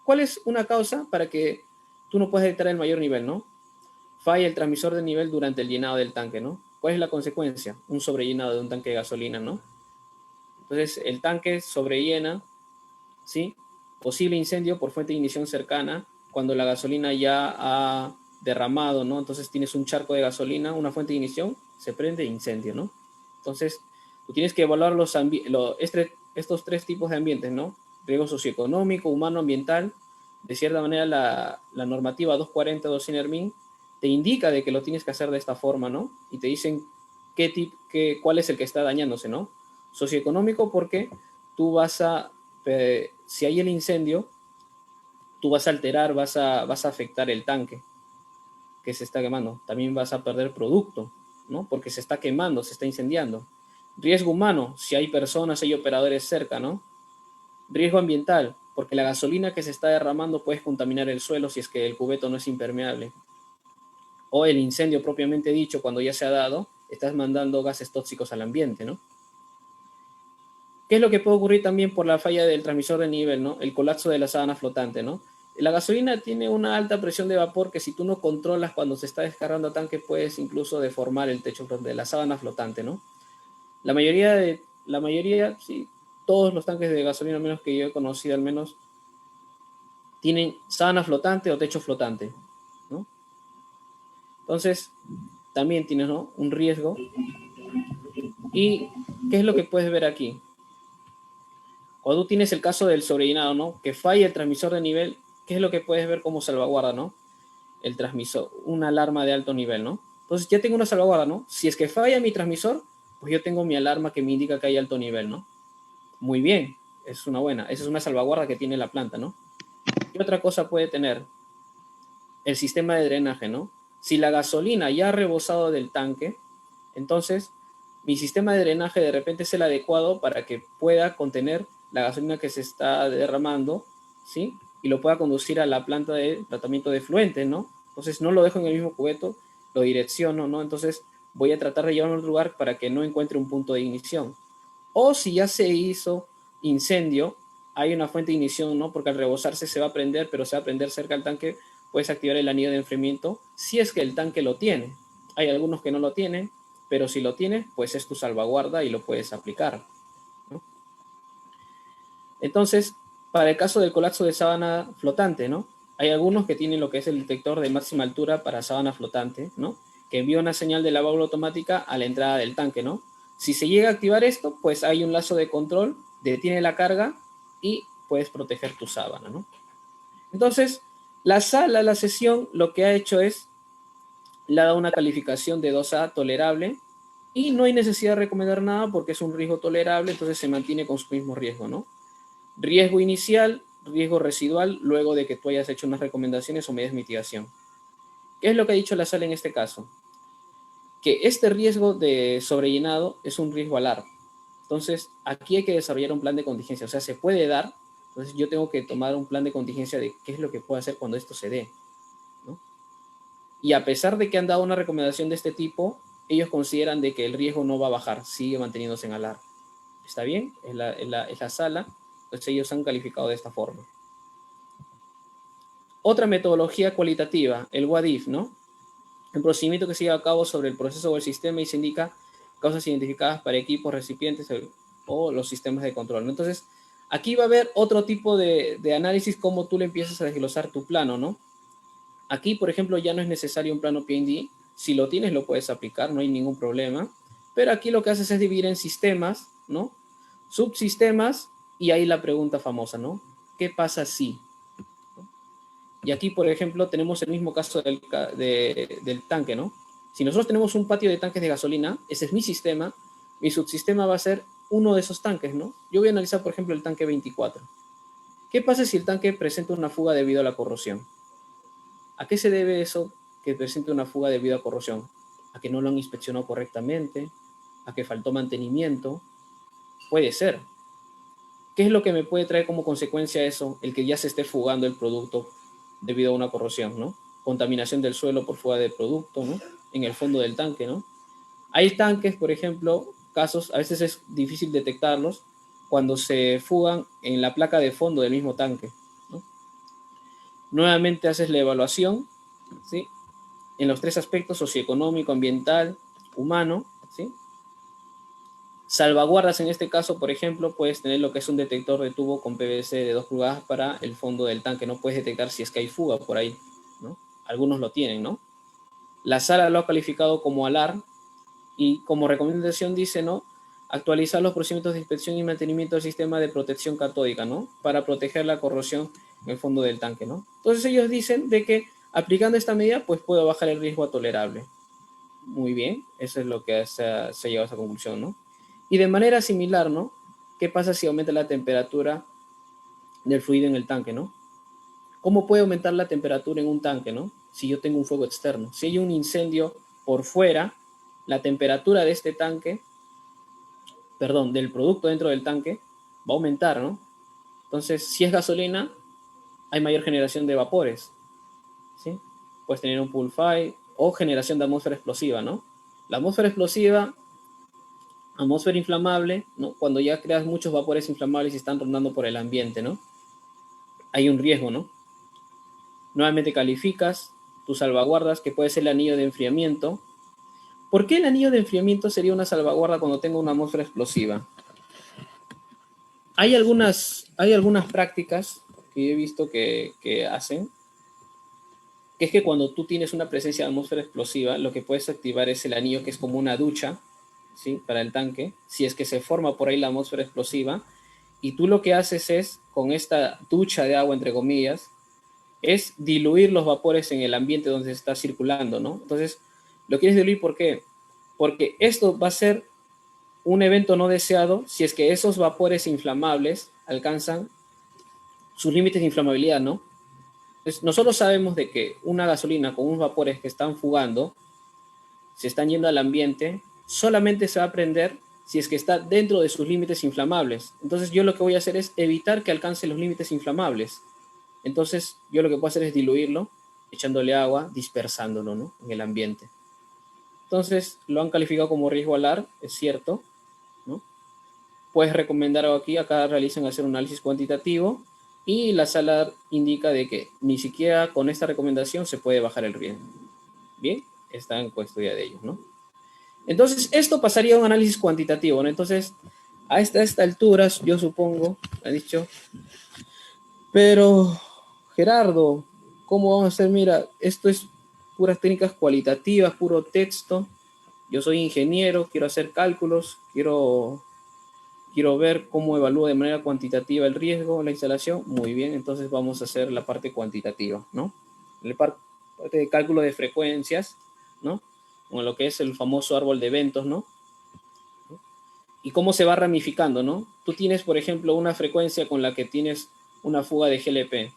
¿cuál es una causa para que tú no puedas detectar el mayor nivel, ¿no? Falla el transmisor de nivel durante el llenado del tanque, ¿no? ¿Cuál es la consecuencia? Un sobrellenado de un tanque de gasolina, ¿no? Entonces, el tanque sobrellena, ¿sí? Posible incendio por fuente de ignición cercana, cuando la gasolina ya ha derramado, ¿no? Entonces tienes un charco de gasolina, una fuente de ignición, se prende incendio, ¿no? Entonces, tú tienes que evaluar estos tres tipos de ambientes, ¿no? Riesgo socioeconómico, humano, ambiental. De cierta manera, la normativa 240 2 NERMIN te indica de que lo tienes que hacer de esta forma, ¿no? Y te dicen cuál es el que está dañándose, ¿no? Socioeconómico porque tú vas a si hay el incendio, tú vas a alterar, vas a afectar el tanque que se está quemando. También vas a perder producto, ¿no? Porque se está quemando, se está incendiando. Riesgo humano, si hay personas, hay operadores cerca, ¿no? Riesgo ambiental, porque la gasolina que se está derramando puede contaminar el suelo si es que el cubeto no es impermeable. O el incendio propiamente dicho, cuando ya se ha dado, estás mandando gases tóxicos al ambiente, ¿no? ¿Qué es lo que puede ocurrir también por la falla del transmisor de nivel, ¿no? El colapso de la sábana flotante, ¿no? La gasolina tiene una alta presión de vapor que si tú no controlas cuando se está descargando a tanque, puedes incluso deformar el techo de la sábana flotante, ¿no? La mayoría, sí, todos los tanques de gasolina, al menos que yo he conocido al menos, tienen sábana flotante o techo flotante, ¿no? Entonces, también tienes, ¿no? Un riesgo. ¿Y qué es lo que puedes ver aquí? Cuando tú tienes el caso del sobrellenado, ¿no? Que falla el transmisor de nivel, ¿qué es lo que puedes ver como salvaguarda, ¿no? el transmisor, una alarma de alto nivel, ¿no? Entonces ya tengo una salvaguarda, ¿no? Si es que falla mi transmisor, pues yo tengo mi alarma que me indica que hay alto nivel, ¿no? Muy bien, es una buena, esa es una salvaguarda que tiene la planta, ¿no? ¿Qué otra cosa puede tener? El sistema de drenaje, ¿no? Si la gasolina ya ha rebosado del tanque, entonces mi sistema de drenaje de repente es el adecuado para que pueda contener la gasolina que se está derramando, ¿sí? Y lo pueda conducir a la planta de tratamiento de efluentes, ¿no? Entonces no lo dejo en el mismo cubeto, lo direcciono, ¿no? Entonces voy a tratar de llevarlo a otro lugar para que no encuentre un punto de ignición. O si ya se hizo incendio, hay una fuente de ignición, ¿no? Porque al rebosarse se va a prender, pero se va a prender cerca del tanque, puedes activar el anillo de enfriamiento si es que el tanque lo tiene. Hay algunos que no lo tienen, pero si lo tiene, pues es tu salvaguarda y lo puedes aplicar, ¿no? Entonces, para el caso del colapso de sábana flotante, ¿no? Hay algunos que tienen lo que es el detector de máxima altura para sábana flotante, ¿no? Que envía una señal de la válvula automática a la entrada del tanque, ¿no? Si se llega a activar esto, pues hay un lazo de control, detiene la carga y puedes proteger tu sábana, ¿no? Entonces, la sala, la sesión, lo que ha hecho es, le ha dado una calificación de 2A tolerable y no hay necesidad de recomendar nada porque es un riesgo tolerable, entonces se mantiene con su mismo riesgo, ¿no? Riesgo inicial, riesgo residual, luego de que tú hayas hecho unas recomendaciones o medidas de mitigación. ¿Qué es lo que ha dicho la sala en este caso? Que este riesgo de sobrellenado es un riesgo alarma. Entonces, aquí hay que desarrollar un plan de contingencia. O sea, se puede dar, entonces yo tengo que tomar un plan de contingencia de qué es lo que puedo hacer cuando esto se dé, ¿no? Y a pesar de que han dado una recomendación de este tipo, ellos consideran de que el riesgo no va a bajar, sigue manteniéndose en alarma. ¿Está bien? Es la sala, entonces ellos han calificado de esta forma. Otra metodología cualitativa, el what if, ¿no? El procedimiento que se lleva a cabo sobre el proceso o el sistema y se indica causas identificadas para equipos, recipientes o los sistemas de control, ¿no? Entonces, aquí va a haber otro tipo de análisis, cómo tú le empiezas a desglosar tu plano, ¿no? Aquí, por ejemplo, ya no es necesario un plano P&D. Si lo tienes, lo puedes aplicar, no hay ningún problema. Pero aquí lo que haces es dividir en sistemas, ¿no? Subsistemas, y ahí la pregunta famosa, ¿no? ¿Qué pasa si? Y aquí, por ejemplo, tenemos el mismo caso del tanque, ¿no? Si nosotros tenemos un patio de tanques de gasolina, ese es mi sistema, mi subsistema va a ser uno de esos tanques, ¿no? Yo voy a analizar, por ejemplo, el tanque 24. ¿Qué pasa si el tanque presenta una fuga debido a la corrosión? ¿A qué se debe eso que presente una fuga debido a corrosión? ¿A que no lo han inspeccionado correctamente? ¿A que faltó mantenimiento? Puede ser. ¿Qué es lo que me puede traer como consecuencia eso? El que ya se esté fugando el producto debido a una corrosión, ¿no? Contaminación del suelo por fuga de producto, ¿no? En el fondo del tanque, ¿no? Hay tanques, por ejemplo, casos, a veces es difícil detectarlos cuando se fugan en la placa de fondo del mismo tanque, ¿no? Nuevamente haces la evaluación, ¿sí? En los tres aspectos: socioeconómico, ambiental, humano, ¿sí? Salvaguardas en este caso, por ejemplo, puedes tener lo que es un detector de tubo con PVC de 2 pulgadas para el fondo del tanque. No puedes detectar si es que hay fuga por ahí, ¿no? Algunos lo tienen, ¿no? La sala lo ha calificado como alarm y como recomendación dice, ¿no? Actualizar los procedimientos de inspección y mantenimiento del sistema de protección catódica, ¿no? Para proteger la corrosión en el fondo del tanque, ¿no? Entonces ellos dicen de que aplicando esta medida, pues puedo bajar el riesgo a tolerable. Muy bien, eso es lo que se ha llegado a esa conclusión, ¿no? Y de manera similar, ¿no? ¿Qué pasa si aumenta la temperatura del fluido en el tanque, ¿no? ¿Cómo puede aumentar la temperatura en un tanque, ¿no? Si yo tengo un fuego externo. Si hay un incendio por fuera, la temperatura de este tanque, perdón, del producto dentro del tanque, va a aumentar, ¿no? Entonces, si es gasolina, hay mayor generación de vapores, ¿sí? Puedes tener un pool fight o generación de atmósfera explosiva, ¿no? La atmósfera explosiva, atmósfera inflamable, ¿no? Cuando ya creas muchos vapores inflamables y están rondando por el ambiente, ¿no? Hay un riesgo, ¿no? Nuevamente calificas tus salvaguardas, que puede ser el anillo de enfriamiento. ¿Por qué el anillo de enfriamiento sería una salvaguarda cuando tengo una atmósfera explosiva? Hay algunas prácticas que he visto que hacen, que es que cuando tú tienes una presencia de atmósfera explosiva, lo que puedes activar es el anillo, que es como una ducha, ¿sí? Para el tanque, si es que se forma por ahí la atmósfera explosiva, y tú lo que haces es, con esta ducha de agua, entre comillas, es diluir los vapores en el ambiente donde se está circulando, ¿no? Entonces, lo quieres diluir, ¿por qué? Porque esto va a ser un evento no deseado si es que esos vapores inflamables alcanzan sus límites de inflamabilidad, ¿no? Entonces, nosotros sabemos de que una gasolina con unos vapores que están fugando, se están yendo al ambiente, solamente se va a prender si es que está dentro de sus límites inflamables. Entonces yo lo que voy a hacer es evitar que alcance los límites inflamables. Entonces yo lo que puedo hacer es diluirlo, echándole agua, dispersándolo, ¿no?, en el ambiente. Entonces lo han calificado como riesgo alar, es cierto, ¿no? Puedes recomendar algo aquí, acá realizan hacer un análisis cuantitativo y la sala indica de que ni siquiera con esta recomendación se puede bajar el riesgo. Bien, está en custodia de ellos, ¿no? Entonces, esto pasaría a un análisis cuantitativo, ¿no? Entonces, a esta altura, yo supongo, ha dicho, pero Gerardo, ¿cómo vamos a hacer? Mira, esto es puras técnicas cualitativas, puro texto. Yo soy ingeniero, quiero hacer cálculos, quiero ver cómo evalúo de manera cuantitativa el riesgo, la instalación. Muy bien, entonces vamos a hacer la parte cuantitativa, ¿no? La parte de cálculo de frecuencias, ¿no? Con lo que es el famoso árbol de eventos, ¿no? Y cómo se va ramificando, ¿no? Tú tienes, por ejemplo, una frecuencia con la que tienes una fuga de GLP.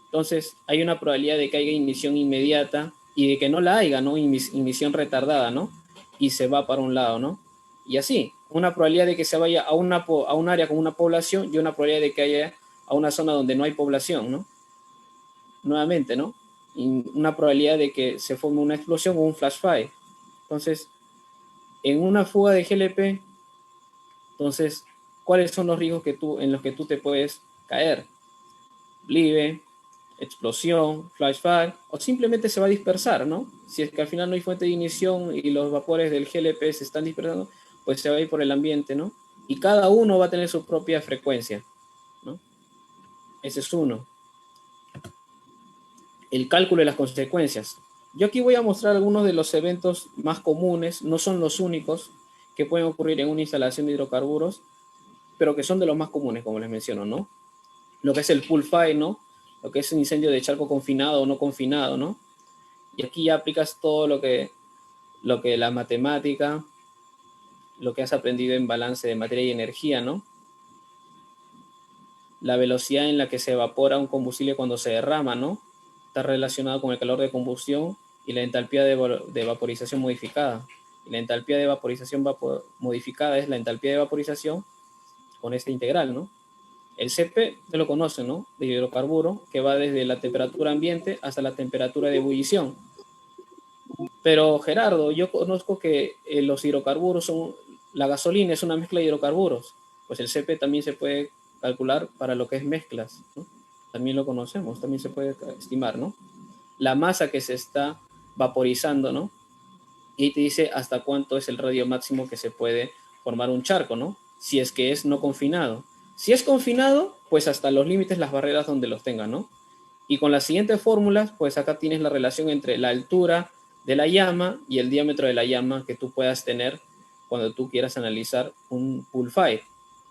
Entonces, hay una probabilidad de que haya emisión inmediata y de que no la haya, ¿no? Emisión retardada, ¿no? Y se va para un lado, ¿no? Y así, una probabilidad de que se vaya a un área con una población y una probabilidad de que haya a una zona donde no hay población, ¿no? Nuevamente, ¿no? Y una probabilidad de que se forme una explosión o un flash fire. Entonces, en una fuga de GLP, entonces, ¿cuáles son los riesgos en los que tú te puedes caer? Live, explosión, flash fire, o simplemente se va a dispersar, ¿no? Si es que al final no hay fuente de ignición y los vapores del GLP se están dispersando, pues se va a ir por el ambiente, ¿no? Y cada uno va a tener su propia frecuencia, ¿no? Ese es uno. El cálculo de las consecuencias. Yo aquí voy a mostrar algunos de los eventos más comunes, no son los únicos que pueden ocurrir en una instalación de hidrocarburos, pero que son de los más comunes, como les menciono, ¿no? Lo que es el pool fire, ¿no? Lo que es un incendio de charco confinado o no confinado, ¿no? Y aquí ya aplicas todo lo que la matemática, lo que has aprendido en balance de materia y energía, ¿no? La velocidad en la que se evapora un combustible cuando se derrama, ¿no? Está relacionado con el calor de combustión y la entalpía de vaporización modificada. Y la entalpía de vaporización modificada es la entalpía de vaporización con esta integral, ¿no? El CP, te lo conocen, ¿no? De hidrocarburo, que va desde la temperatura ambiente hasta la temperatura de ebullición. Pero Gerardo, yo conozco que los hidrocarburos la gasolina es una mezcla de hidrocarburos. Pues el CP también se puede calcular para lo que es mezclas, ¿no? También lo conocemos, también se puede estimar, ¿no? La masa que se está vaporizando, ¿no? Y te dice hasta cuánto es el radio máximo que se puede formar un charco, ¿no? Si es que es no confinado. Si es confinado, pues hasta los límites, las barreras donde los tenga, ¿no? Y con las siguientes fórmulas, pues acá tienes la relación entre la altura de la llama y el diámetro de la llama que tú puedas tener cuando tú quieras analizar un pool fire,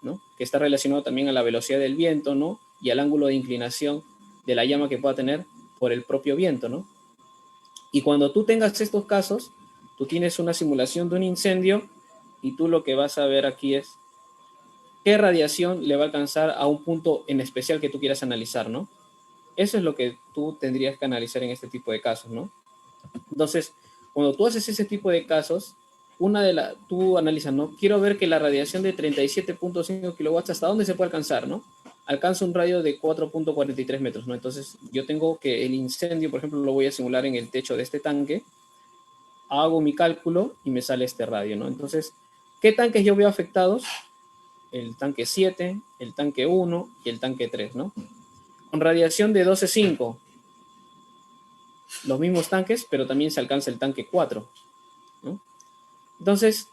¿no? Que está relacionado también a la velocidad del viento, ¿no? Y al ángulo de inclinación de la llama que pueda tener por el propio viento, ¿no? Y cuando tú tengas estos casos, tú tienes una simulación de un incendio y tú lo que vas a ver aquí es qué radiación le va a alcanzar a un punto en especial que tú quieras analizar, ¿no? Eso es lo que tú tendrías que analizar en este tipo de casos, ¿no? Entonces, cuando tú haces ese tipo de casos, tú analizas, ¿no? Quiero ver que la radiación de 37.5 kilowatts, ¿hasta dónde se puede alcanzar, no? Alcanza un radio de 4.43 metros, ¿no? Entonces, yo tengo que el incendio, por ejemplo, lo voy a simular en el techo de este tanque, hago mi cálculo y me sale este radio, ¿no? Entonces, ¿qué tanques yo veo afectados? El tanque 7, el tanque 1 y el tanque 3, ¿no? Con radiación de 12.5, los mismos tanques, pero también se alcanza el tanque 4, ¿no? Entonces,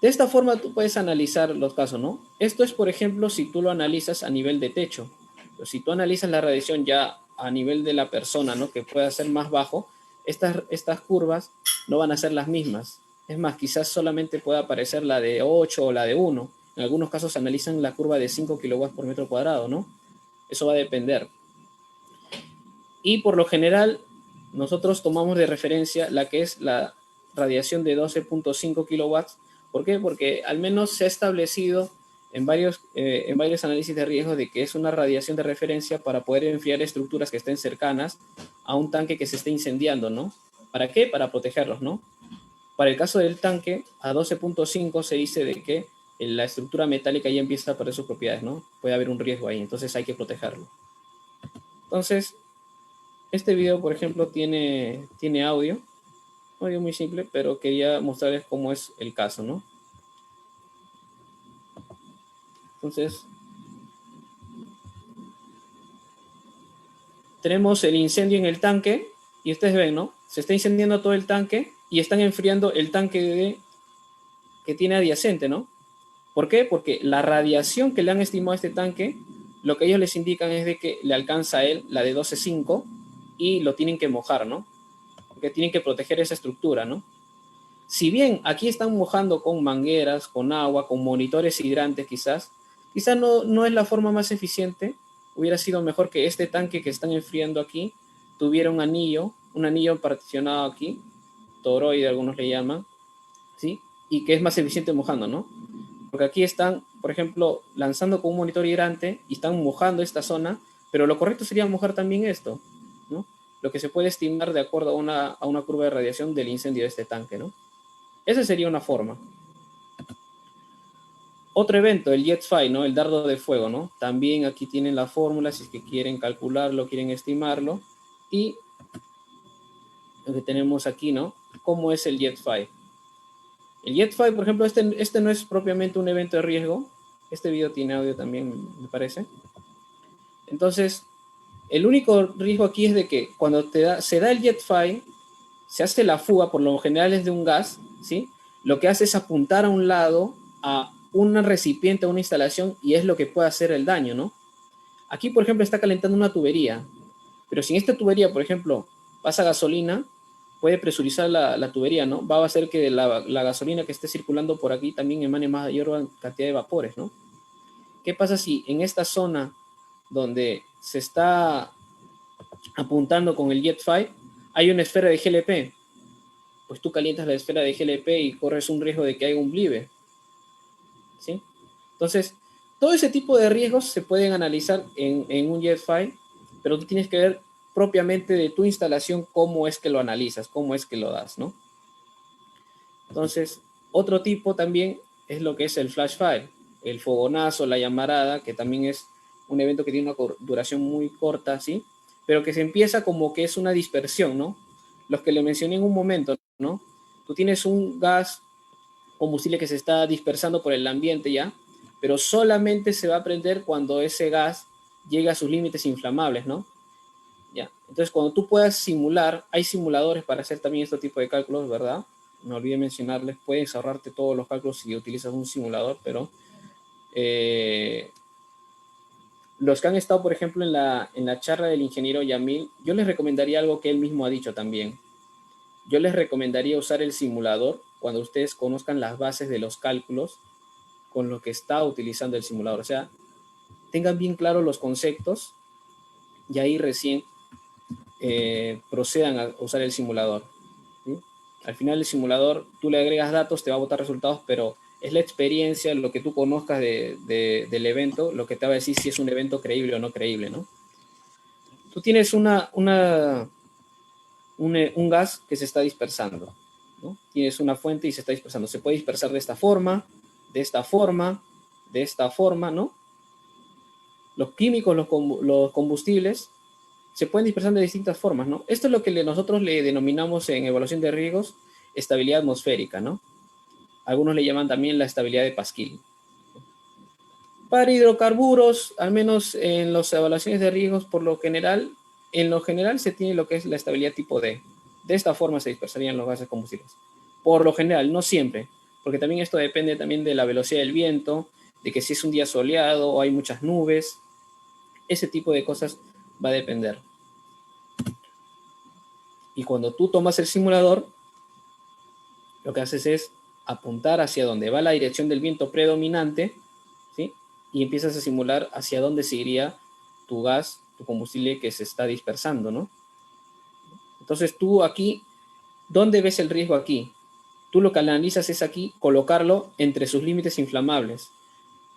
de esta forma tú puedes analizar los casos, ¿no? Esto es, por ejemplo, si tú lo analizas a nivel de techo. Pero si tú analizas la radiación ya a nivel de la persona, ¿no? Que pueda ser más bajo, estas curvas no van a ser las mismas. Es más, quizás solamente pueda aparecer la de 8 o la de 1. En algunos casos se analizan la curva de 5 kilowatts por metro cuadrado, ¿no? Eso va a depender. Y por lo general, nosotros tomamos de referencia la que es la radiación de 12.5 kilowatts. ¿Por qué? Porque al menos se ha establecido en varios análisis de riesgo de que es una radiación de referencia para poder enfriar estructuras que estén cercanas a un tanque que se esté incendiando, ¿no? ¿Para qué? Para protegerlos, ¿no? Para el caso del tanque, a 12.5 se dice de que la estructura metálica ya empieza a perder sus propiedades, ¿no? Puede haber un riesgo ahí, entonces hay que protegerlo. Entonces, este video, por ejemplo, tiene audio muy simple, pero quería mostrarles cómo es el caso, ¿no? Entonces, tenemos el incendio en el tanque y ustedes ven, ¿no? Se está incendiando todo el tanque y están enfriando el tanque que tiene adyacente, ¿no? ¿Por qué? Porque la radiación que le han estimado a este tanque, lo que ellos les indican es de que le alcanza a él la de 12.5 y lo tienen que mojar, ¿no? Porque tienen que proteger esa estructura, ¿no? Si bien aquí están mojando con mangueras, con agua, con monitores hidrantes quizás no es la forma más eficiente. Hubiera sido mejor que este tanque que están enfriando aquí tuviera un anillo particionado aquí, toroide algunos le llaman, ¿sí? Y que es más eficiente mojando, ¿no? Porque aquí están, por ejemplo, lanzando con un monitor hidrante y están mojando esta zona, pero lo correcto sería mojar también esto, ¿no? Lo que se puede estimar de acuerdo a una curva de radiación del incendio de este tanque, ¿no? Esa sería una forma. Otro evento, el Jetfire, ¿no? El dardo de fuego, ¿no? También aquí tienen la fórmula, si es que quieren calcularlo, quieren estimarlo. Y lo que tenemos aquí, ¿no? ¿Cómo es el Jetfire? El Jetfire, por ejemplo, este no es propiamente un evento de riesgo. Este video tiene audio también, me parece. Entonces, el único riesgo aquí es de que cuando se da el Jetfire, se hace la fuga, por lo general es de un gas, ¿sí? Lo que hace es apuntar a un lado, a un recipiente, a una instalación, y es lo que puede hacer el daño, ¿no? Aquí, por ejemplo, está calentando una tubería, pero si en esta tubería, por ejemplo, pasa gasolina, puede presurizar la tubería, ¿no? Va a hacer que la gasolina que esté circulando por aquí también emane mayor cantidad de vapores, ¿no? ¿Qué pasa si en esta zona donde se está apuntando con el Jetfire hay una esfera de GLP? Pues tú calientas la esfera de GLP y corres un riesgo de que haya un blive, ¿sí? Entonces, todo ese tipo de riesgos se pueden analizar en un Jetfire, pero tú tienes que ver propiamente de tu instalación cómo es que lo analizas, cómo es que lo das, ¿no? Entonces, otro tipo también es lo que es el flash fire, el fogonazo, la llamarada, que también es un evento que tiene una duración muy corta, ¿sí? Pero que se empieza como que es una dispersión, ¿no? Los que le mencioné en un momento, ¿no? Tú tienes un gas combustible que se está dispersando por el ambiente ya, pero solamente se va a prender cuando ese gas llega a sus límites inflamables, ¿no? Ya. Entonces, cuando tú puedas simular, hay simuladores para hacer también este tipo de cálculos, ¿verdad? Me olvidé mencionarles, puedes ahorrarte todos los cálculos si utilizas un simulador, pero los que han estado, por ejemplo, en la charla del ingeniero Yamil, yo les recomendaría algo que él mismo ha dicho también. Yo les recomendaría usar el simulador cuando ustedes conozcan las bases de los cálculos con lo que está utilizando el simulador. O sea, tengan bien claros los conceptos y ahí recién procedan a usar el simulador, ¿sí? Al final el simulador, tú le agregas datos, te va a botar resultados, pero es la experiencia, lo que tú conozcas del evento, lo que te va a decir si es un evento creíble o no creíble, ¿no? Tú tienes un gas que se está dispersando, ¿no? Tienes una fuente y se está dispersando. Se puede dispersar de esta forma, de esta forma, de esta forma, ¿no? Los químicos, los combustibles, se pueden dispersar de distintas formas, ¿no? Esto es lo que nosotros le denominamos en evaluación de riesgos estabilidad atmosférica, ¿no? Algunos le llaman también la estabilidad de Pasquier. Para hidrocarburos, al menos en las evaluaciones de riesgos, en lo general se tiene lo que es la estabilidad tipo D. De esta forma se dispersarían los gases combustibles. Por lo general, no siempre, porque también esto depende también de la velocidad del viento, de que si es un día soleado o hay muchas nubes, ese tipo de cosas va a depender. Y cuando tú tomas el simulador, lo que haces es apuntar hacia donde va la dirección del viento predominante, ¿sí? Y empiezas a simular hacia dónde se iría tu gas tu combustible que se está dispersando, ¿no? Entonces tú aquí, ¿dónde ves el riesgo aquí? Tú lo que analizas es aquí colocarlo entre sus límites inflamables.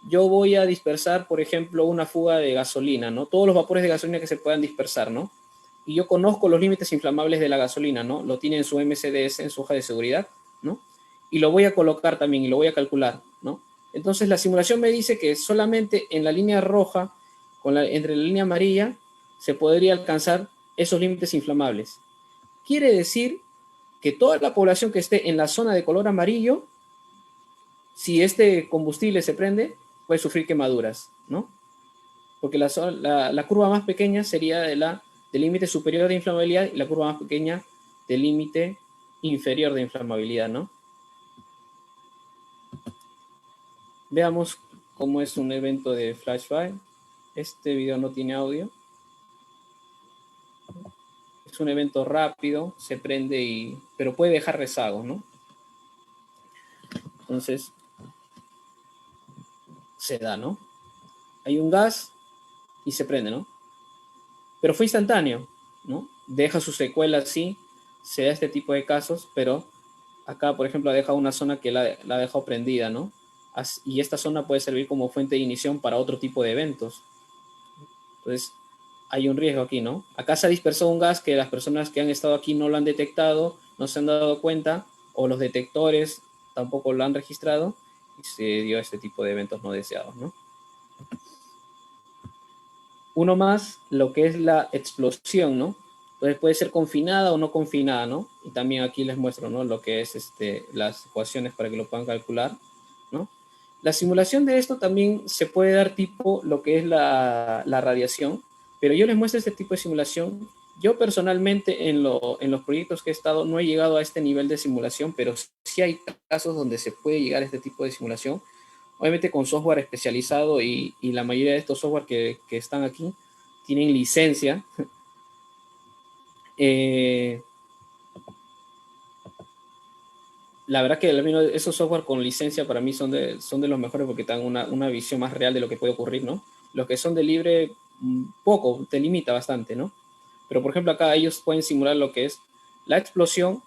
Yo voy a dispersar, por ejemplo, una fuga de gasolina, ¿no? Todos los vapores de gasolina que se puedan dispersar, ¿no? Y yo conozco los límites inflamables de la gasolina, ¿no? Lo tiene en su MCDS, en su hoja de seguridad, ¿no? Y lo voy a colocar también y lo voy a calcular, ¿no? Entonces la simulación me dice que solamente en la línea roja, entre la línea amarilla, se podría alcanzar esos límites inflamables. Quiere decir que toda la población que esté en la zona de color amarillo, si este combustible se prende, puede sufrir quemaduras, ¿no? Porque la curva más pequeña sería del límite superior de inflamabilidad y la curva más pequeña del límite inferior de inflamabilidad, ¿no? Veamos cómo es un evento de flashback. Este video no tiene audio. Es un evento rápido, se prende pero puede dejar rezagos, ¿no? Entonces, se da, ¿no? Hay un gas y se prende, ¿no? Pero fue instantáneo, ¿no? Deja su secuela, sí, se da este tipo de casos, pero acá, por ejemplo, ha dejado una zona que la ha dejado prendida, ¿no? Y esta zona puede servir como fuente de ignición para otro tipo de eventos. Entonces, hay un riesgo aquí, ¿no? Acá se ha dispersado un gas que las personas que han estado aquí no lo han detectado, no se han dado cuenta, o los detectores tampoco lo han registrado, y se dio este tipo de eventos no deseados, ¿no? Uno más, lo que es la explosión, ¿no? Entonces puede ser confinada o no confinada, ¿no? Y también aquí les muestro, ¿no? Lo que es las ecuaciones para que lo puedan calcular, ¿no? La simulación de esto también se puede dar tipo lo que es la radiación, pero yo les muestro este tipo de simulación. Yo personalmente en los proyectos que he estado no he llegado a este nivel de simulación, pero sí hay casos donde se puede llegar a este tipo de simulación, obviamente con software especializado y la mayoría de estos software que están aquí tienen licencia. Eh, la verdad que esos software con licencia para mí son de los mejores porque te dan una visión más real de lo que puede ocurrir, ¿no? Los que son de libre, poco, te limita bastante, ¿no? Pero por ejemplo acá ellos pueden simular lo que es la explosión,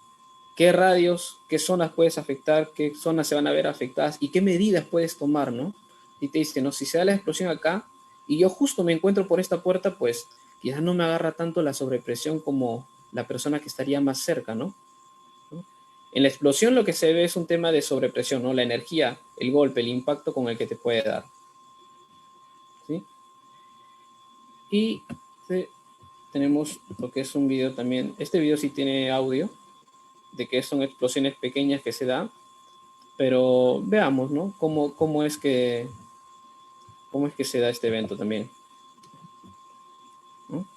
qué radios, qué zonas puedes afectar, qué zonas se van a ver afectadas y qué medidas puedes tomar, ¿no? Y te dice, ¿no? Si se da la explosión acá y yo justo me encuentro por esta puerta, pues quizás no me agarra tanto la sobrepresión como la persona que estaría más cerca, ¿no? En la explosión lo que se ve es un tema de sobrepresión, ¿no? La energía, el golpe, el impacto con el que te puede dar, ¿sí? Y sí, tenemos lo que es un video también. Este video sí tiene audio, de que son explosiones pequeñas que se dan, pero veamos, ¿no? Cómo es que se da este evento también, ¿no?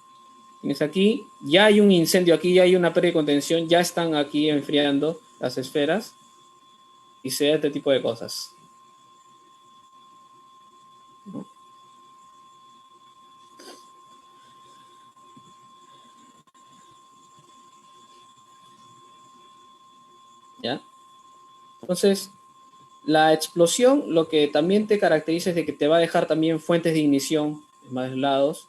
Tienes aquí, ya hay un incendio aquí, ya hay una pérdida de contención, ya están aquí enfriando las esferas y se da este tipo de cosas, ¿no? ¿Ya? Entonces, la explosión lo que también te caracteriza es de que te va a dejar también fuentes de ignición en más lados.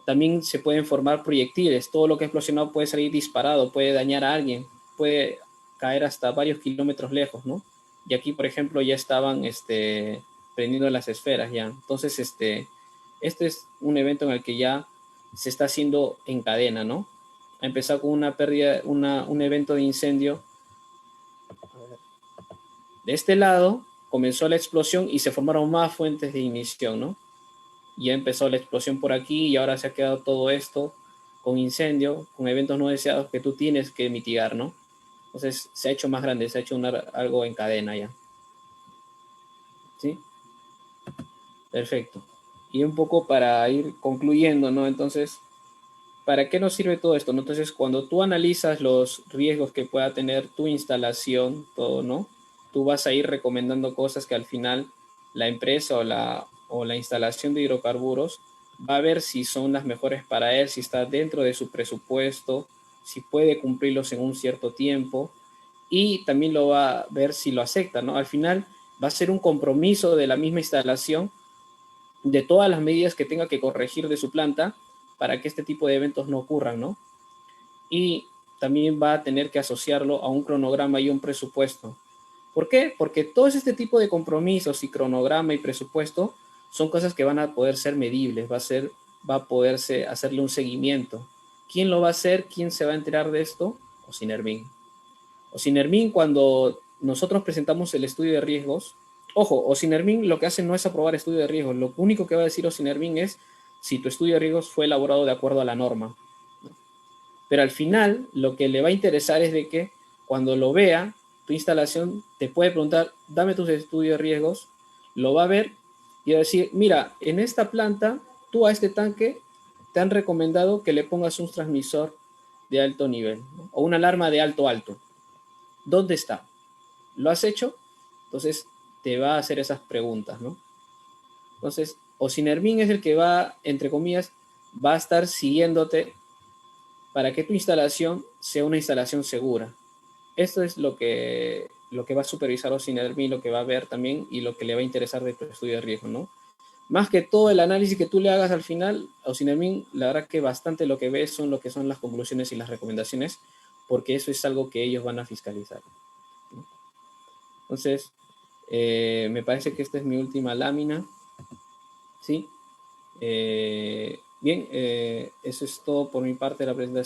También se pueden formar proyectiles. Todo lo que es explosionado puede salir disparado, puede dañar a alguien, puede caer hasta varios kilómetros lejos, ¿no? Y aquí, por ejemplo, ya estaban prendiendo las esferas ya. Entonces, este es un evento en el que ya se está haciendo en cadena, ¿no? Ha empezado con una pérdida, un evento de incendio. De este lado comenzó la explosión y se formaron más fuentes de ignición, ¿no? Ya empezó la explosión por aquí y ahora se ha quedado todo esto con incendio, con eventos no deseados que tú tienes que mitigar, ¿no? Entonces se ha hecho más grande, se ha hecho algo en cadena ya. ¿Sí? Perfecto. Y un poco para ir concluyendo, ¿no? Entonces, ¿para qué nos sirve todo esto? ¿No? Entonces, cuando tú analizas los riesgos que pueda tener tu instalación, todo, ¿no? Tú vas a ir recomendando cosas que al final la empresa o la instalación de hidrocarburos va a ver si son las mejores para él, si está dentro de su presupuesto, si puede cumplirlos en un cierto tiempo y también lo va a ver si lo acepta, ¿no? Al final va a ser un compromiso de la misma instalación de todas las medidas que tenga que corregir de su planta para que este tipo de eventos no ocurran, ¿no? Y también va a tener que asociarlo a un cronograma y un presupuesto. ¿Por qué? Porque todo este tipo de compromisos y cronograma y presupuesto son cosas que van a poder ser medibles, va a poderse hacerle un seguimiento. ¿Quién lo va a hacer? ¿Quién se va a enterar de esto? Osinermin. Osinermin, cuando nosotros presentamos el estudio de riesgos, ojo, Osinermin lo que hace no es aprobar estudio de riesgos, lo único que va a decir Osinermin es si tu estudio de riesgos fue elaborado de acuerdo a la norma. Pero al final, lo que le va a interesar es de que cuando lo vea, tu instalación te puede preguntar, dame tus estudios de riesgos, lo va a ver y va a decir, mira, en esta planta, tú a este tanque te han recomendado que le pongas un transmisor de alto nivel, ¿no? O una alarma de alto alto. ¿Dónde está? ¿Lo has hecho? Entonces te va a hacer esas preguntas, ¿no? Entonces, Osinermin es el que va, entre comillas, va a estar siguiéndote para que tu instalación sea una instalación segura. Esto es lo que va a supervisar Osinermin, lo que va a ver también y lo que le va a interesar de tu estudio de riesgo, ¿no? Más que todo el análisis que tú le hagas al final, Osinermin, la verdad que bastante lo que ves son lo que son las conclusiones y las recomendaciones, porque eso es algo que ellos van a fiscalizar, ¿no? Entonces, me parece que esta es mi última lámina, ¿sí? Bien, eso es todo por mi parte de la presentación.